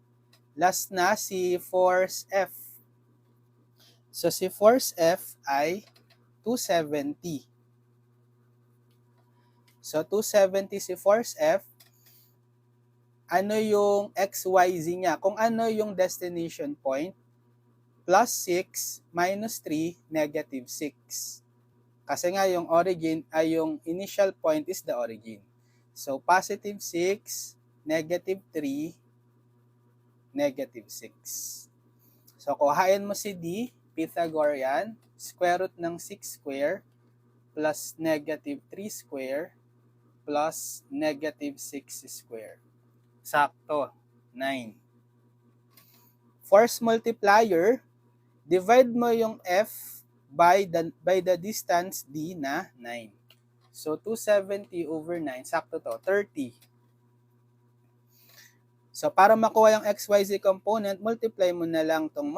Last na si force F. So, si force F ay 270. So, 270 si force F. Ano yung XYZ niya? Kung ano yung destination point, plus 6 minus 3, negative 6. Kasi nga yung origin ay yung initial point is the origin. So, positive 6, negative 3, negative 6. So, kuhain mo si D, Pythagorean, square root ng 6 square plus negative 3 square plus negative 6 square. Sakto, 9. Force multiplier, divide mo yung F by the distance D na 9. So, 270 over 9, sakto to, 30. So, para makuha yung XYZ component, multiply mo na lang itong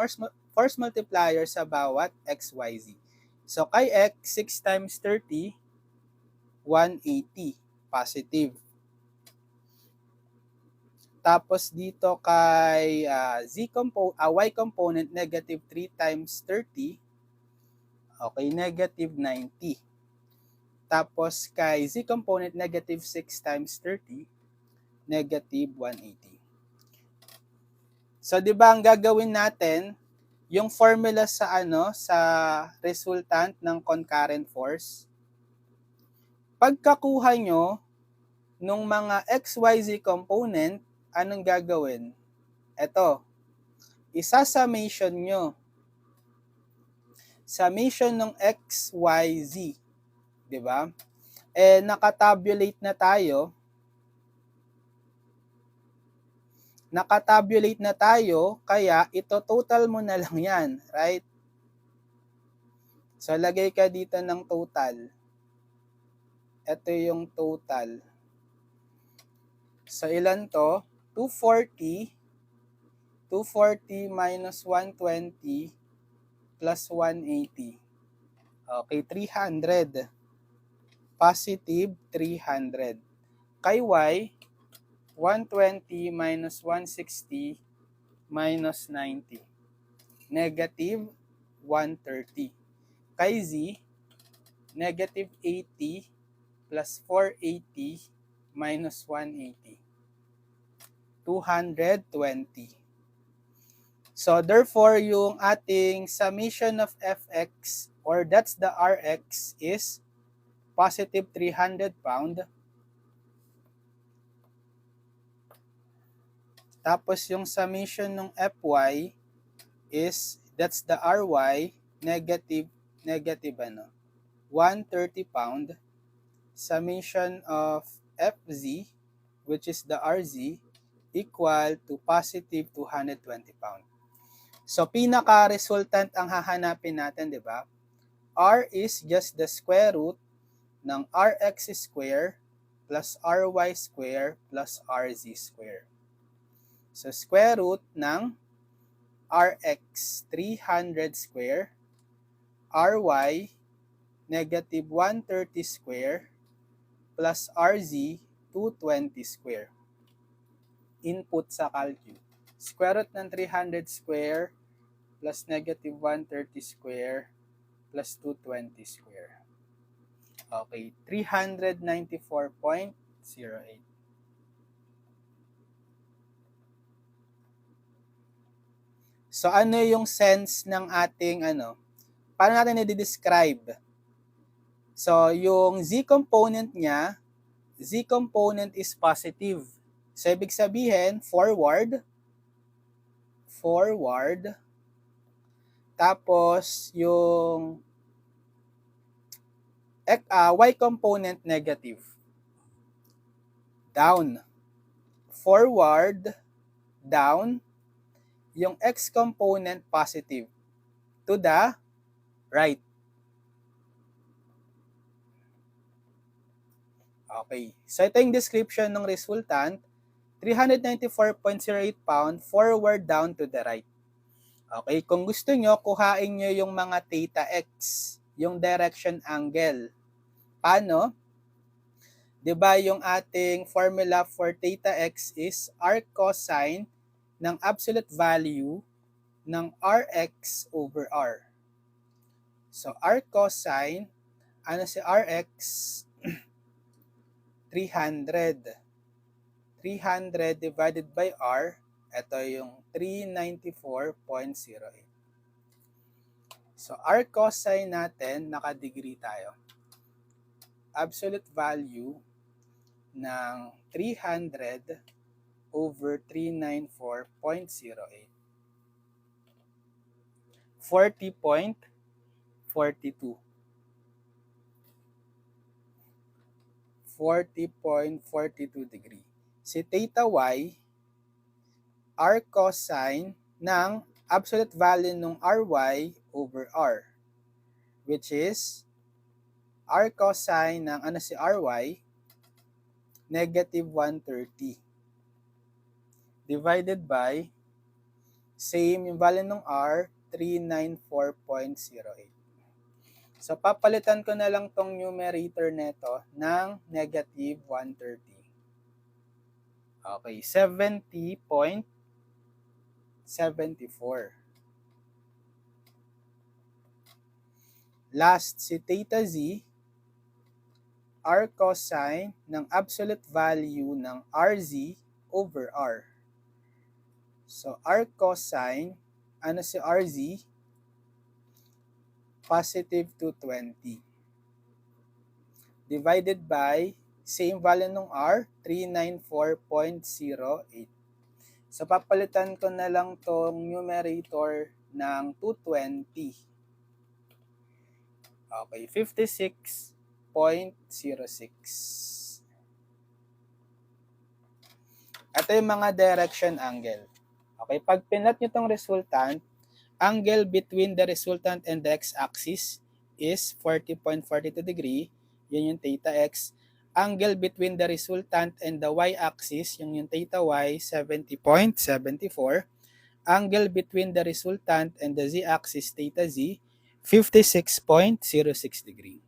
force multiplier sa bawat XYZ. So, kay X, 6 times 30, 180, positive. Tapos dito kay Y component, negative 3 times 30, okay, negative 90. Tapos kay Z component, negative 6 times 30, negative 180. So, di ba ang gagawin natin, yung formula sa sa resultant ng concurrent force, pagkakuha nyo nung mga XYZ component, anong gagawin? Ito, isa-summation nyo. Summation ng XYZ. Diba? Nakatabulate na tayo. Kaya ito total mo na lang yan. Right? So, lagay ka dito ng total. Ito yung total. So, ilan to? 240. 240 minus 120 plus 180. Okay, 300. Positive 300. Kay Y, 120 minus 160 minus 90. Negative 130. Kay Z, negative 80 plus 480 minus 180. 220. So, therefore, yung ating summation of Fx, or that's the Rx, is positive 300 pound. Tapos, yung summation ng Fy is, that's the Ry, negative 130 pound. Summation of Fz, which is the Rz, equal to positive 220 pound. So, pinaka-resultant ang hahanapin natin, di ba? R is just the square root ng Rx square plus Ry square plus Rz square. So, square root ng Rx, 300 square, Ry, negative 130 square, plus Rz, 220 square. Input sa calculus. Square root ng 300 square plus negative 130 square plus 220 square. Okay, 394.08. So, ano yung sense ng ating paano natin i-describe? So, yung Z component niya, Z component is positive. So, ibig sabihin, forward. Tapos, yung Y component negative. Down. Forward, down. Yung X component positive. To the right. Okay. So, ito yung description ng resultant. 394.08 pound, forward, down, to the right. Okay. Kung gusto nyo, kuhain nyo yung mga theta X, yung direction angle. Paano? Diba yung ating formula for theta X is arc cosine ng absolute value ng Rx over R. So, arc cosine, ano si Rx? 300. 300 divided by R, ito yung 394.08. So, arc cosine natin, naka-degree tayo. Absolute value ng 300 over 394.08. 40.42. 40.42 degree. Si theta y, r cosine ng absolute value ng ry over r, which is r cosine ng ano si ry, negative 130, divided by same yung value ng r, 394.08. So, papalitan ko na lang tong numerator neto ng negative 130. Okay, 70.74. Last, si theta z, r cosine ng absolute value ng rz over r. So, r cosine, ano si rz? Positive 220. Divided by, same value ng R, 394.08. So, papalitan ko na lang tong numerator ng 220. Okay, 56.06. Ito yung mga direction angle. Okay, pag pinat nyo tong resultant, angle between the resultant and the x-axis is 40.42 degree, yun yung theta x. Angle between the resultant and the y-axis, yung theta y, 70.74. Angle between the resultant and the z-axis, theta z, 56.06 degree.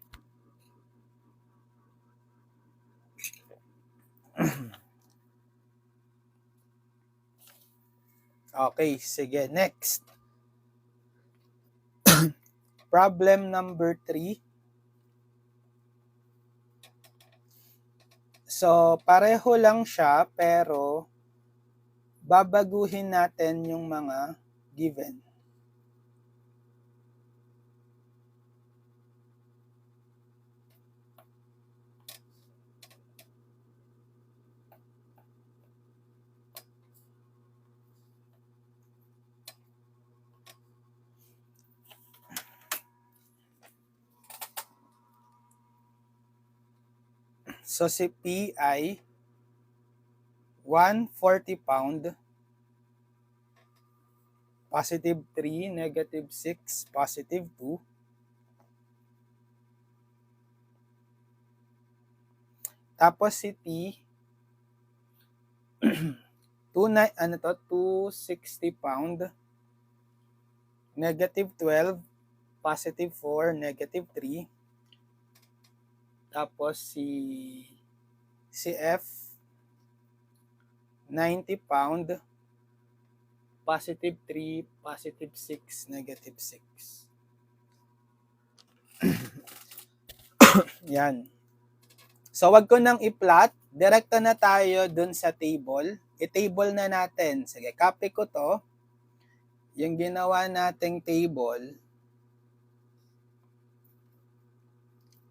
Okay, sige, next. Problem number 3. So, pareho lang siya, pero babaguhin natin yung mga given. So, si P ay 140 pound, positive 3, negative 6, positive 2. Tapos si T, 260 pound, negative 12, positive 4, negative 3. Tapos si F, 90 pound, positive 3, positive 6, negative 6. Yan. So, wag ko nang i-plot. Direkta na tayo dun sa table. I-table na natin. Sige, copy ko to. Yung ginawa nating table,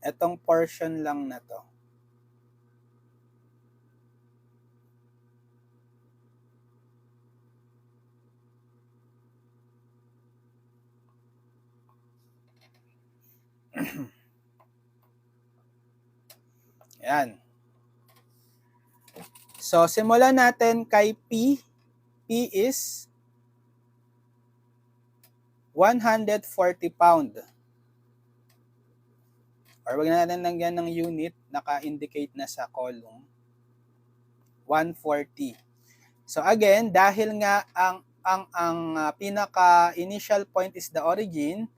etong portion lang na to. Yan. So, simulan natin kay P. P is 140 pound. Or wag na natin lagyan ng unit, naka-indicate na sa column. 140. So again, dahil nga ang pinaka-initial point is the origin,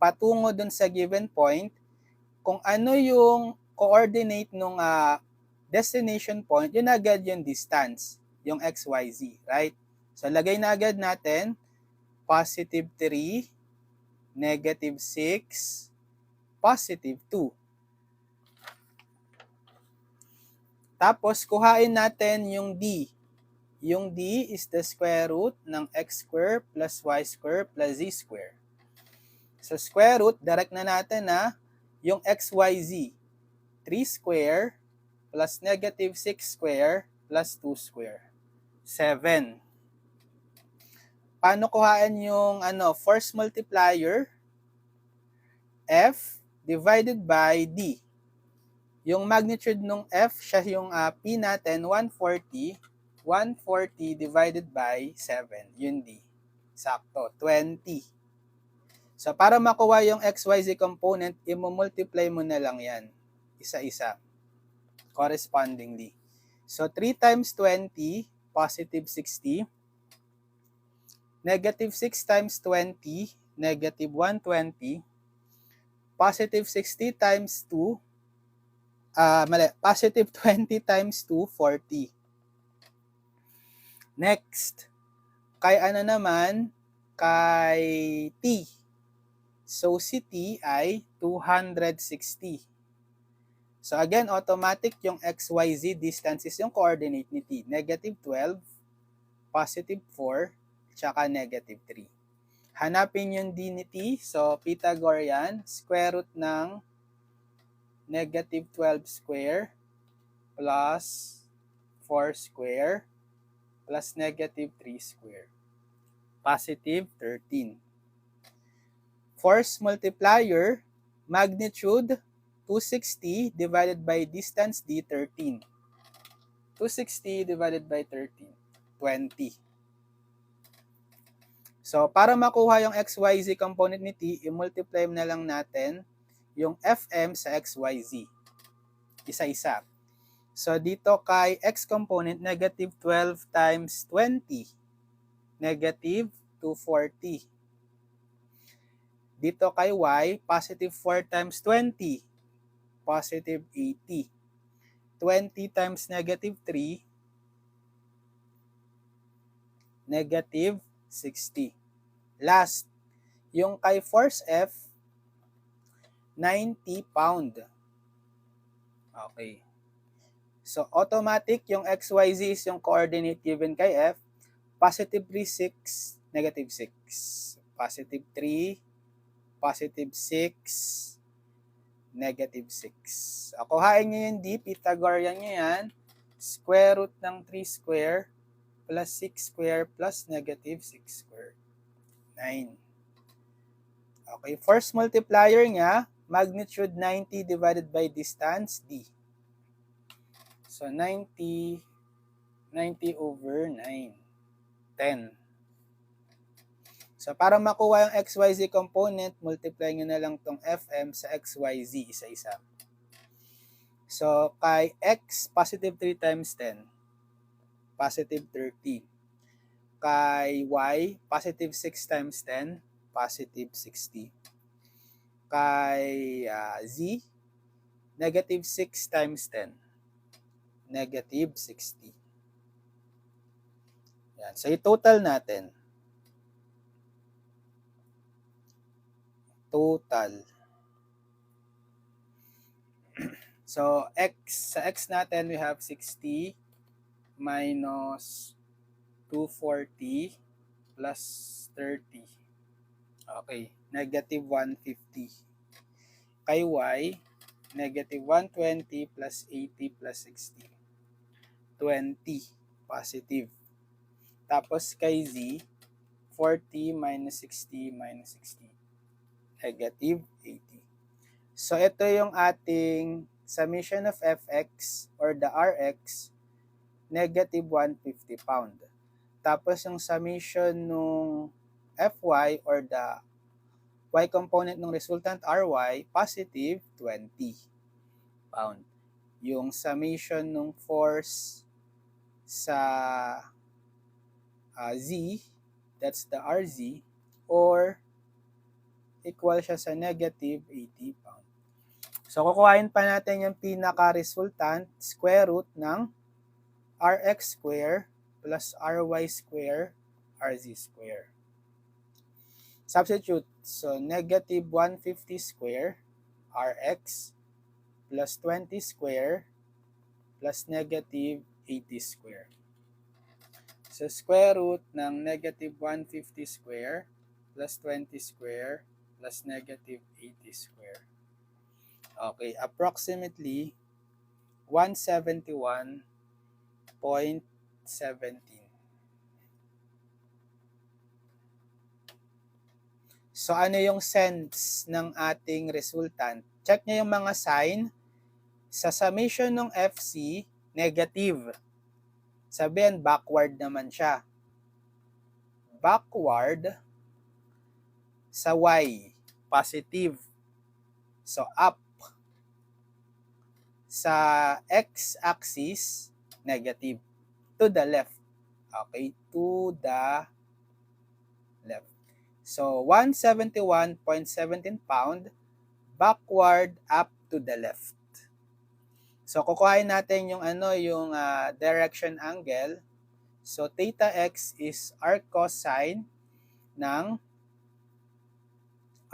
patungo dun sa given point, kung ano yung coordinate nung destination point, yun agad yung distance, yung XYZ, right? So lagay na agad natin, positive 3, negative 6, positive 2. Tapos, kuhain natin yung D. Yung D is the square root ng x square plus y square plus z square. Sa square root, direct na natin na yung xyz. 3 square plus negative 6 square plus 2 square. 7. Paano kuhain yung first multiplier? F divided by D. Yung magnitude ng F, siya yung P natin, 140. 140 divided by 7, yun D. Sakto, 20. So, para makuha yung XYZ component, i-multiply mo na lang yan. Isa-isa. Correspondingly. So, 3 times 20, positive 60. Negative 6 times 20, negative 120. Positive 60 times 2, positive 20 times 2, 40. Next, kay naman, kay T. So, si T ay 260. So, again, automatic yung XYZ distance is yung coordinate ni T. Negative 12, positive 4, tsaka negative 3. Hanapin yung D ni T. So, Pythagorean, square root ng negative 12 square plus 4 square plus negative 3 square. Positive 13. Force multiplier, magnitude 260 divided by distance D, 13. 260 divided by 13, 20. So, para makuha yung XYZ component ni T, i-multiply na lang natin yung FM sa XYZ. Isa-isa. So, dito kay X component, negative 12 times 20. Negative 240. Dito kay Y, positive 4 times 20. Positive 80. 20 times negative 3. Negative 60. Last, yung kay force F, 90 pound. Okay. So, automatic yung XYZ is yung coordinate given kay F. Positive 3, 6, negative 6. Positive 3, positive 6, negative 6. Kuhain nyo yung D, Pythagorean nyo yan. Square root ng 3 square plus 6 square plus negative 6 square. 9. Okay, first multiplier niya, magnitude 90 divided by distance, D. So, 90 over 9. 10. So, para makuha yung XYZ component, multiply nyo na lang tong FM sa XYZ, isa-isa. So, kay X, positive 3 times 10. Positive 30. Kay Y, positive 6 times 10. Positive 60. Kay Z, negative 6 times 10. Negative 60. Yan. So, i-total natin. Total. So, sa X natin, we have 60 minus 240 plus 30. Okay, negative 150. Kay Y, negative 120 plus 80 plus 60. 20, positive. Tapos kay Z, 40 minus 60 minus 60. Negative 80. So, ito yung ating summation of Fx or the Rx, negative 150 pound. Tapos yung summation nung Fy or the Y component ng resultant Ry, positive 20 pound. Yung summation nung force sa Z, that's the Rz, or equal siya sa negative 80 pound. So, kukuhain pa natin yung pinaka-resultant, square root ng Rx square plus Ry square, Rz square. Substitute. So, negative 150 square, Rx, plus 20 square, plus negative 80 square. So, square root ng negative 150 square, plus 20 square, plus negative 80 square. Okay, approximately 171.17. So, ano yung sense ng ating resultant? Check nyo yung mga sign. Sa summation ng FC, negative. Sabihin, backward naman siya. Backward sa Y, positive. So, up. Sa X-axis, negative. To the left. Okay, to the left. So, 171.17 pound, backward up to the left. So, kukuhain natin yung direction angle. So, theta x is r cosine ng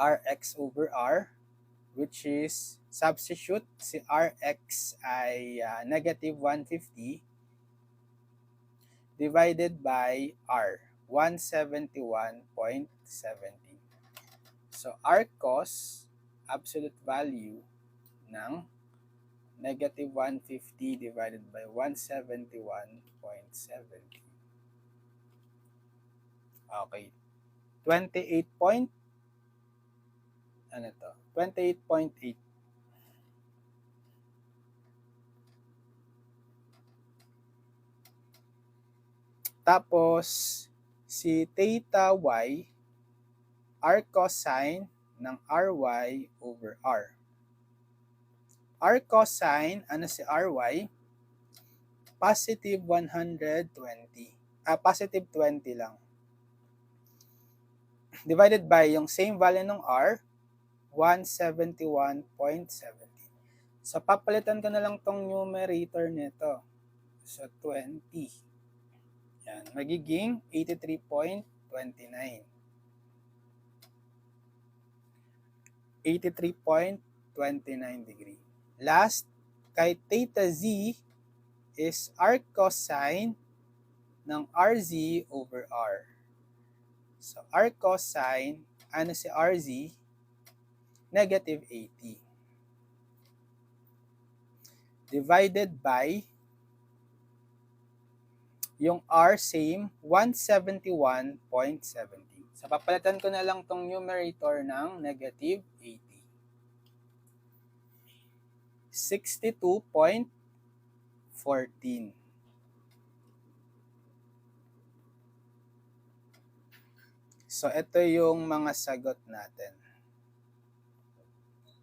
Rx over R, which is, substitute, si Rx ay negative 150 divided by R, 171.17. So, R cos, absolute value ng negative 150 divided by 171.70. Okay. 28. 28.8. Tapos, si theta y, r cosine ng ry over r. R cosine, ano si Ry? Positive 120. Positive 20 lang. Divided by yung same value ng R, 171.70. So, papalitan ko na lang tong numerator nito. So, 20. Yan. Magiging 83.29. 83.29 degree. Last, kay theta z is arc cosine ng RZ over R. So, arc cosine, ano si RZ? Negative 80. Divided by yung R same, 171.70. So, papalitan ko na lang tong numerator ng negative 80. 62.14. So, ito yung mga sagot natin.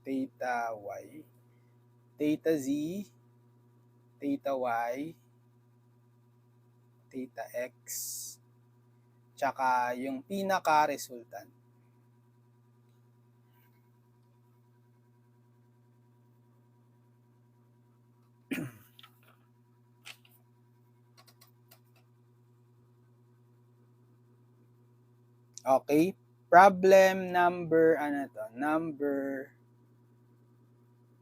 Theta Y, theta Z, theta Y, theta X, tsaka yung pinaka-resultant. Okay, problem number, number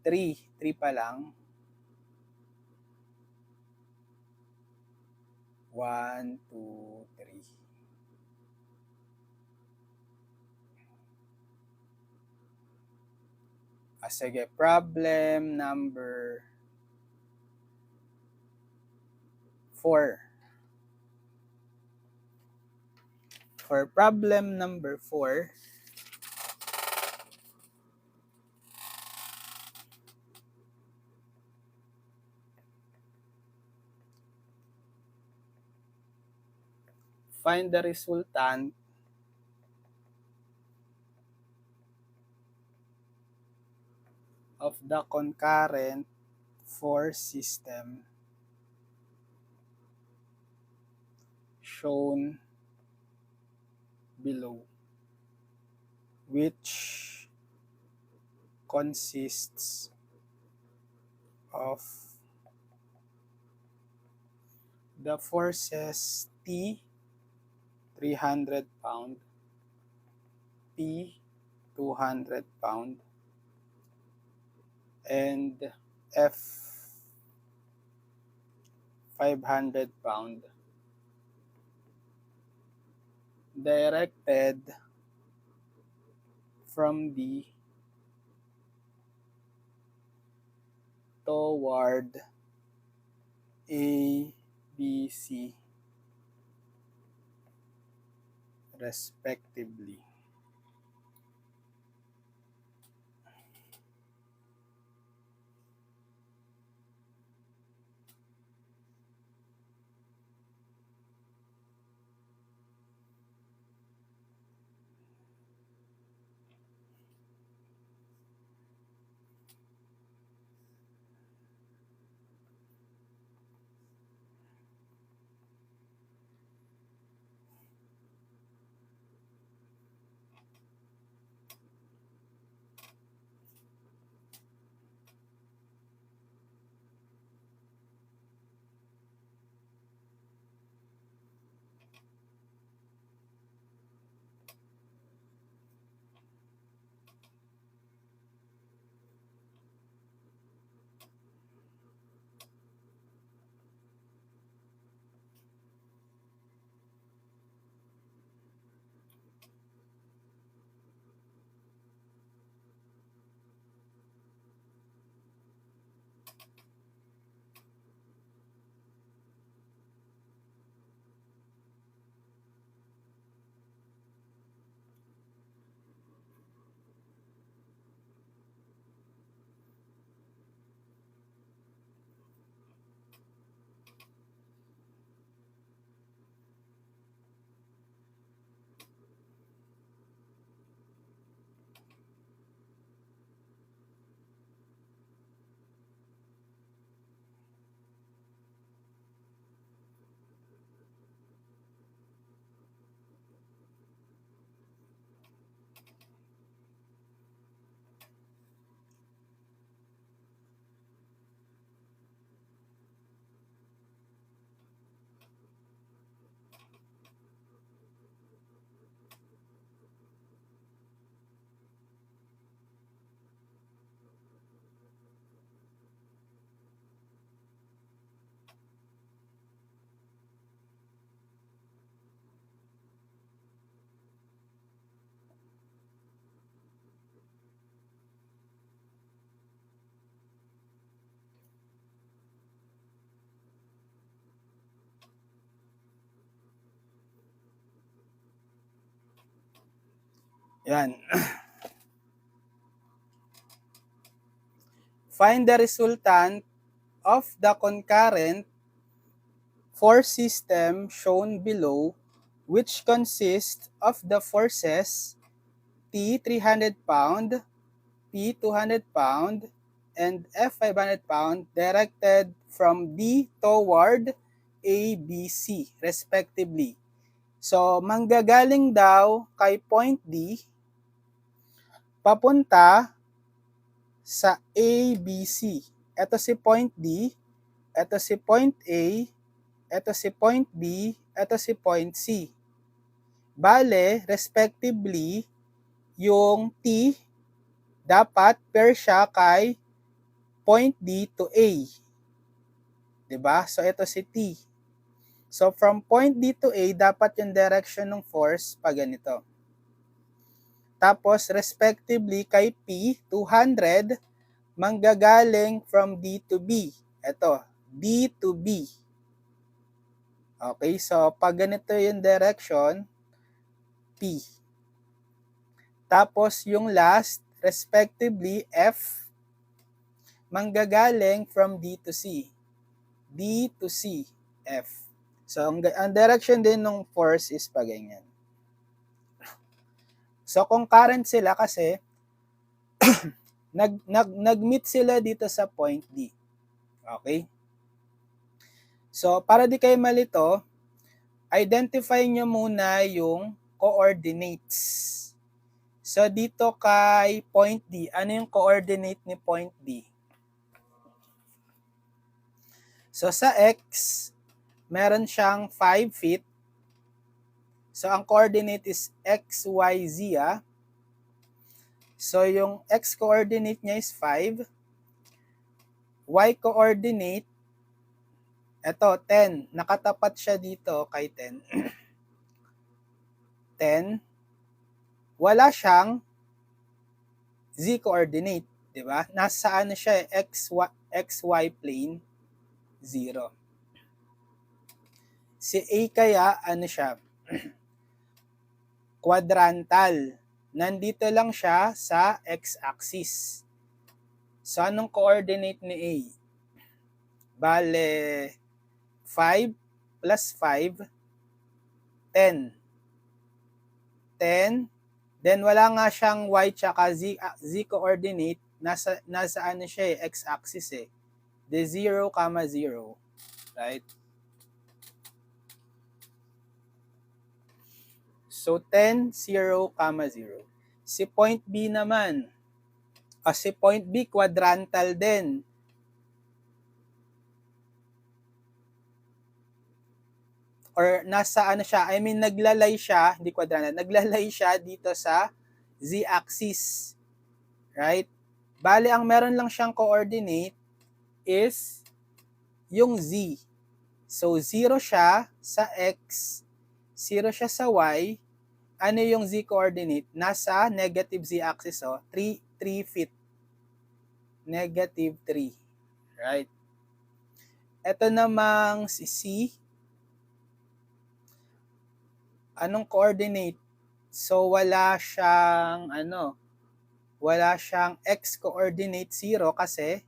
3. 3 pa lang. 1, 2, 3. Sige, problem number 4. For problem number 4, find the resultant of the concurrent force system shown below, which consists of the forces T, 300 pound, P, 200 pound, and F, 500 pound, directed from D toward A, B, C, respectively. Yan. Find the resultant of the concurrent force system shown below, which consists of the forces T 300 pound, P 200 pound, and F 500 pound directed from D toward A, B, C respectively. So, manggagaling daw kay point D papunta sa A, B, C. Ito si point D, ito si point A, ito si point B, ito si point C. Bale, respectively, yung T dapat pair siya kay point D to A. Diba? So, ito si T. So, from point D to A, dapat yung direction ng force pa ganito. Tapos, respectively, kay P, 200, manggagaling from D to B. Ito, D to B. Okay, so pag ganito yung direction, P. Tapos, yung last, respectively, F, manggagaling from D to C. D to C, F. So, ang direction din ng force is pa ganyan. So, concurrent sila kasi nag-meet sila dito sa point D. Okay? So, para di kayo malito, identify nyo muna yung coordinates. So, dito kay point D, ano yung coordinate ni point D? So, sa X, meron siyang 5 feet. So, ang coordinate is X, Y, Z. So, yung X coordinate niya is 5. Y coordinate, eto, 10. Nakatapat siya dito kay 10. 10. Wala siyang Z coordinate, di ba? Nasa ano siya, XY plane, 0. Si A kaya, ano siya? Quadrantal. Nandito lang siya sa x-axis. So, anong coordinate ni A? Bale, 5 plus 5, 10. 10. Then, wala nga siyang y tsaka z coordinate. Nasa ano siya x-axis The 0, 0. Right? So, 10, 0, 0. Si point B naman, si point B, quadrantal din. Or nasa ano siya, naglalay siya, hindi quadrantal, naglalay siya dito sa z-axis. Right? Bale, ang meron lang siyang coordinate is yung z. So, 0 siya sa x, 0 siya sa y. Ano yung z coordinate? Nasa negative z-axis, 3 feet. Negative 3. Right? Ito namang si C. Anong coordinate? So, wala siyang x coordinate 0 kasi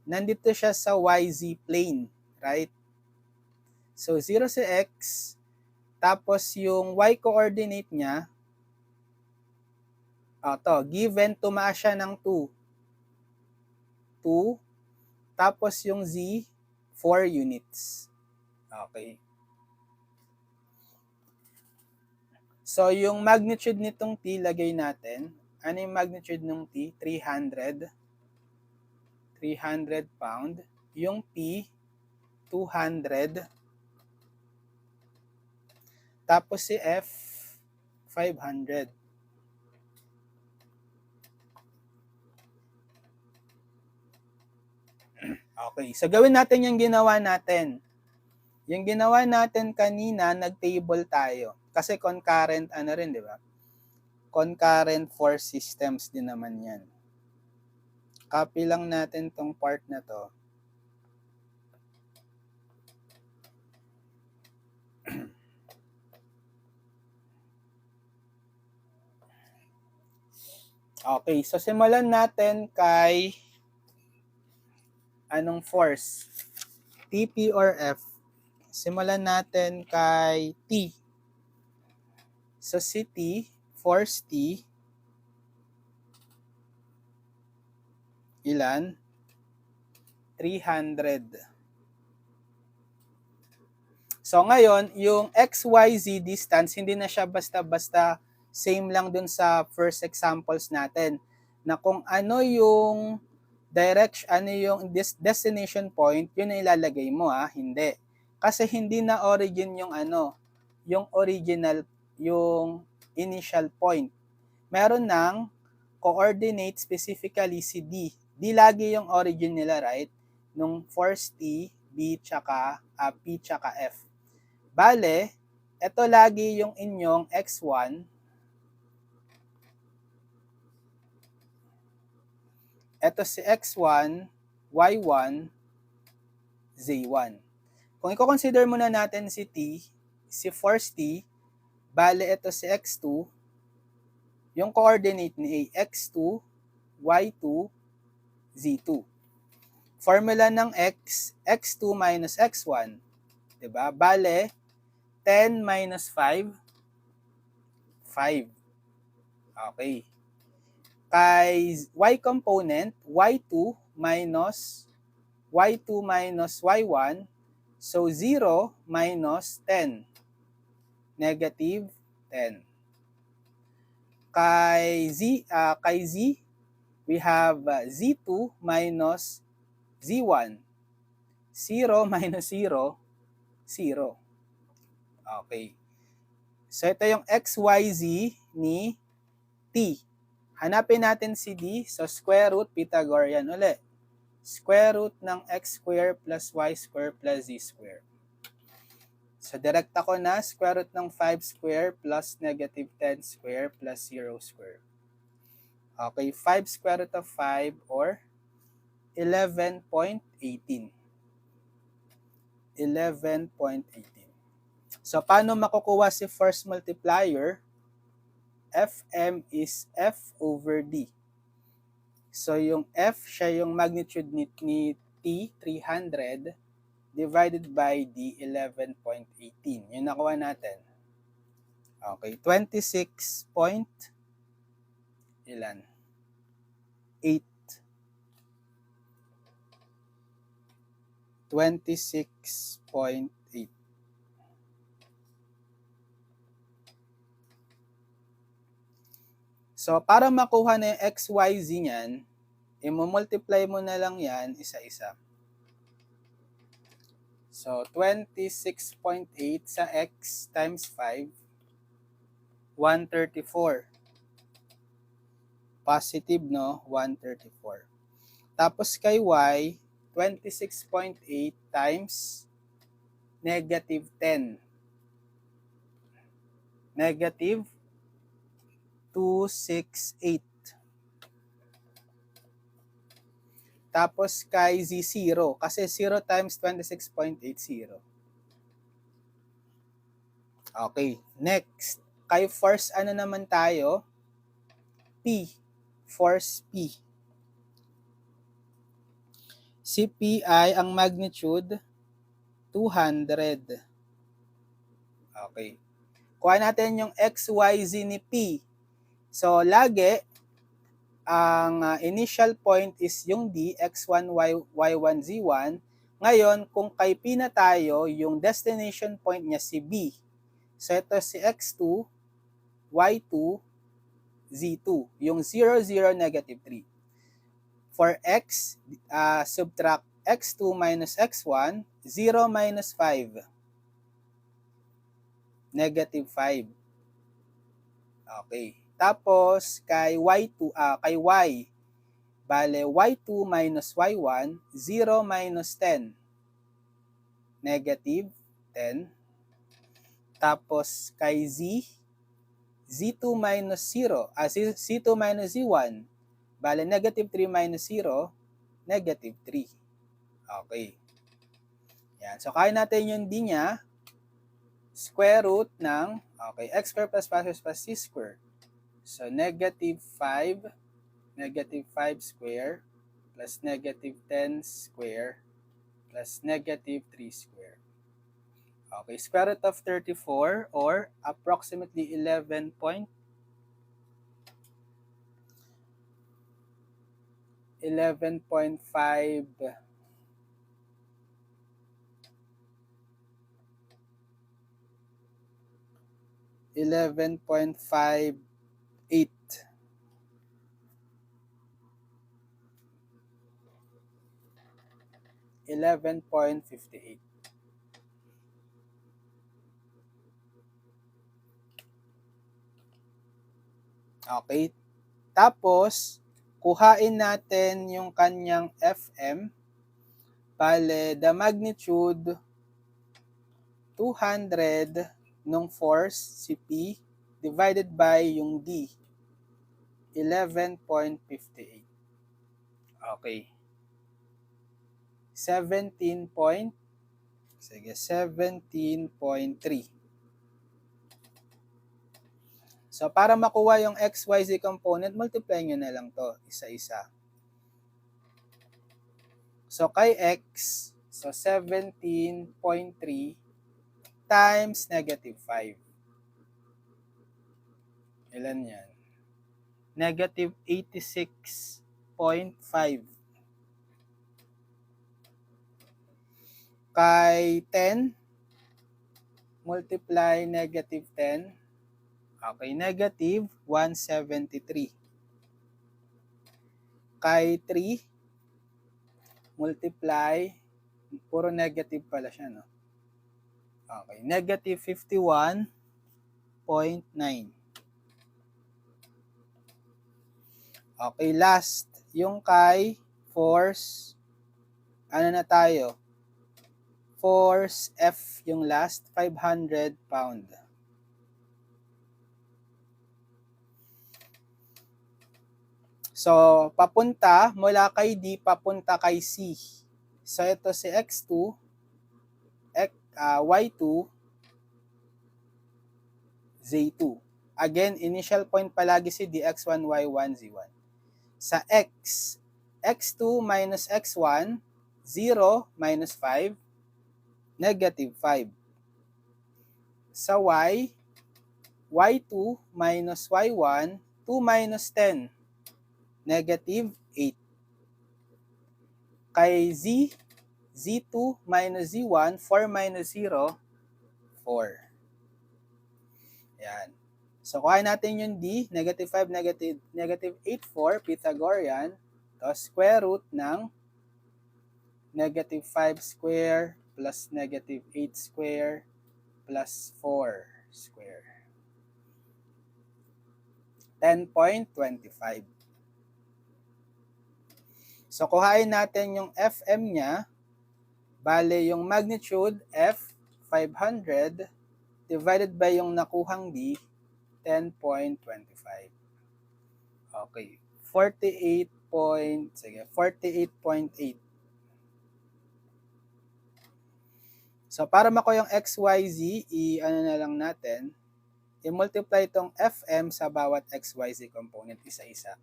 nandito siya sa YZ plane, right? So, 0 si x, tapos yung y coordinate niya, given, tumaas siya ng 2. 2, tapos yung z, 4 units. Okay. So, yung magnitude nitong T, lagay natin. Ano yung magnitude ng T? 300. 300 pound. Yung P, 200. Tapos si F, 500. Okay, so gawin natin yung ginawa natin. Yung ginawa natin kanina, nag-table tayo. Kasi concurrent rin, di ba? Concurrent force systems din naman yan. Copy lang natin tong part na to. Okay, so simulan natin kay anong force? TP or F? Simulan natin kay T. So si T, force T, ilan? 300. So ngayon, yung XYZ distance, hindi na siya basta-basta same lang dun sa first examples natin. Na kung ano yung direction, ano yung destination point, yun na ilalagay mo hindi. Kasi hindi na origin yung yung original, yung initial point. Meron ng coordinate specifically si D. D lagi yung origin nila, right? Nung force T, B, tsaka P, tsaka F. Bale, ito lagi yung inyong x1. Ito si x1, y1, z1. Kung i-consider muna natin si T, si force T, bale ito si x2, yung coordinate ni A, x2, y2, z2. Formula ng x, x2 minus x1. Diba? Bale, 10 minus 5, 5. Okay. Kay y component, y2 minus y1, so 0 minus 10, negative 10. Kay z, we have z2 minus z1, 0 minus 0, 0. Okay. So ito yung xyz ni T. Hanapin natin si D. So square root, Pythagorean ulit. Square root ng x square plus y square plus z square. So direkta ko na square root ng 5 square plus negative 10 square plus 0 square. Okay, 5 square root of 5 or 11.18. 11.18. So paano makukuha si first multiplier? Fm is F over D. So yung F, siya yung magnitude ni T, 300, divided by D, 11.18. Yung nakuha natin. Okay, 26 point ilan? 8. 26.8. So, para makuha na yung XYZ niyan, i-multiply mo na lang yan isa-isa. So, 26.8 sa X times 5, 134. Positive, no? 134. Tapos kay Y, 26.8 times negative 10. Negative 268. Tapos kay Z 0, kasi 0 times 26.8, 0. Okay, next. Kay force ano naman tayo? P. Force P. Si P ay ang magnitude 200. Okay. Kuha natin yung XYZ ni P. So, lagi, ang initial point is yung D, X1, Y1, Z1. Ngayon, kung kay P na tayo, yung destination point niya si B. So, ito si X2, Y2, Z2. Yung 0, 0, negative 3. For X, subtract X2 minus X1, 0 minus 5. Negative 5. Okay. Tapos, kay Y2, kay Y, bale, Y2 minus Y1, 0 minus 10. Negative 10. Tapos, kay Z, Z2 minus 0, Z2 minus Z1, bale, negative 3 minus 0, negative 3. Okay. Yan. So, kaya natin yung D niya, square root ng, okay, x square plus 5 plus C square. So, negative 5 negative 5 square plus negative 10 square plus negative 3 square. Okay, square root of 34 or approximately 11.5 11.58 11.58. Okay. Tapos, kuhain natin yung kanyang FM. Bale, the magnitude 200 nung force, si P, divided by yung D, 11.58. Okay. 17.3. So, para makuha yung XYZ component, multiply nyo na lang to, isa-isa. So, kay X, so 17.3 times negative 5. Ilan yan? Negative 86.5. Kay 10, multiply negative 10. Okay, negative 173. Kay 3, multiply, puro negative pala siya, no? Okay, negative 51.9. Okay, last, yung kay force, ano na tayo? Force F yung last, 500 pound. So, papunta, mula kay D, papunta kay C. So, ito si X2, Y2, Z2. Again, initial point palagi si D, X1, Y1, Z1. Sa X, X2 minus X1, 0 minus 5, negative 5. Sa Y, Y2 minus Y1, 2 minus 10, negative 8. Kay Z, Z2 minus Z1, 4 minus 0, 4. Yan. So, kuhain natin yung D, negative 5, negative 8, 4, Pythagorean, tapos square root ng negative 5 square plus negative 8 square plus 4 square. 10.25. So, kuhain natin yung FM niya. Bale, yung magnitude F, 500, divided by yung nakuhang D, 10.25. Okay. 48.8. So, para makuha yung XYZ, i-ano na lang natin, i-multiply itong FM sa bawat XYZ component isa-isa.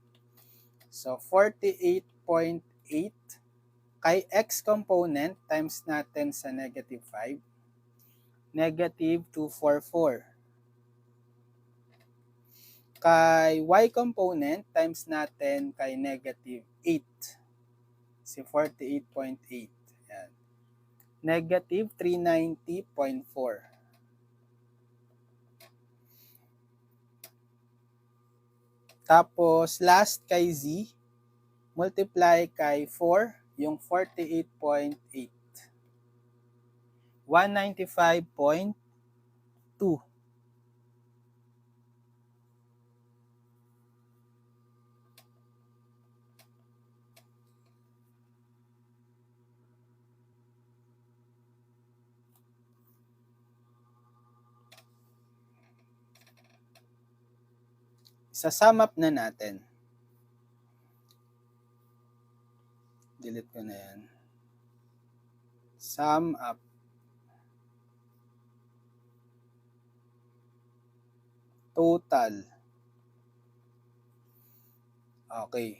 So, 48.8 kay X component times natin sa negative 5, negative 244. Kay Y component times natin kay negative 8, si 48.8. Yan. Negative 390.4. Tapos, last kay Z, multiply kay 4, yung 48.8. 195.2. Sa-sum up na natin. Delete ko na yan. Sum up. Total. Okay.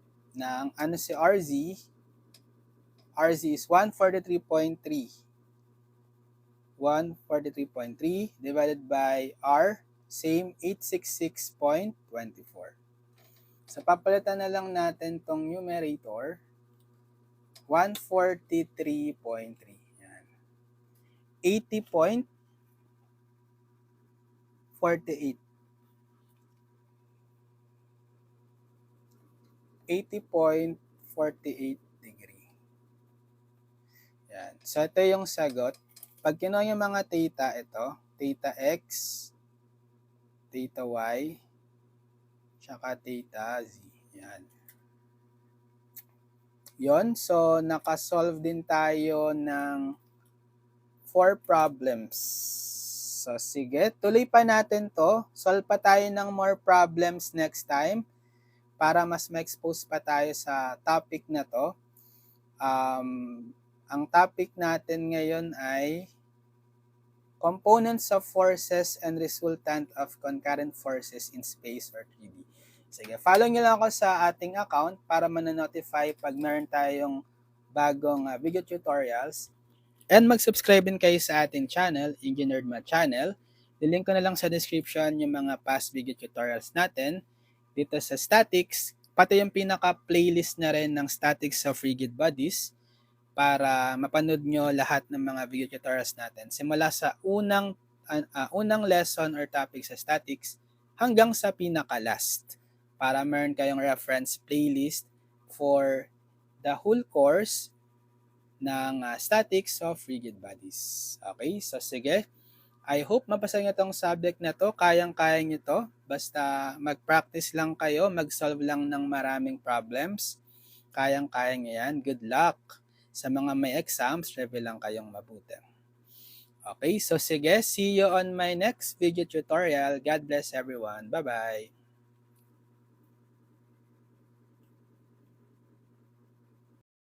ng ano si RZ. RZ is 143.3. 143.3 divided by R, same 866.24. So, papalitan na lang natin tong numerator, 143.3. Yan. 80.48. 80.48 degree. Yan. So, ito yung sagot. Pag kinuha yung mga theta, ito, theta x, theta y, tsaka theta z. Yan. Yon, so nakasolve din tayo ng 4 problems. So sige, tuloy pa natin to. Solve pa tayo ng more problems next time para mas ma-expose pa tayo sa topic na to. Ang topic natin ngayon ay components of forces and resultant of concurrent forces in space or 3D. Sige, follow nyo lang ako sa ating account para mananotify pag meron tayong bagong video tutorials. And mag-subscribe din kayo sa ating channel, Engineered Math Channel. Lilink ko na lang sa description yung mga past video tutorials natin dito sa statics, pati yung pinaka-playlist na rin ng statics of rigid bodies para mapanood nyo lahat ng mga video tutorials natin. Simula sa unang lesson or topic sa statics hanggang sa pinaka-last para meron kayong reference playlist for the whole course ng statics of rigid bodies. Okay, so sige. I hope mapasa nyo itong subject na to. Kayang-kaya nyo to. Basta mag-practice lang kayo, mag-solve lang ng maraming problems. Kayang-kaya nyo yan. Good luck. Sa mga may exams, review lang kayong mabuti. Okay, so sige. See you on my next video tutorial. God bless everyone. Bye-bye.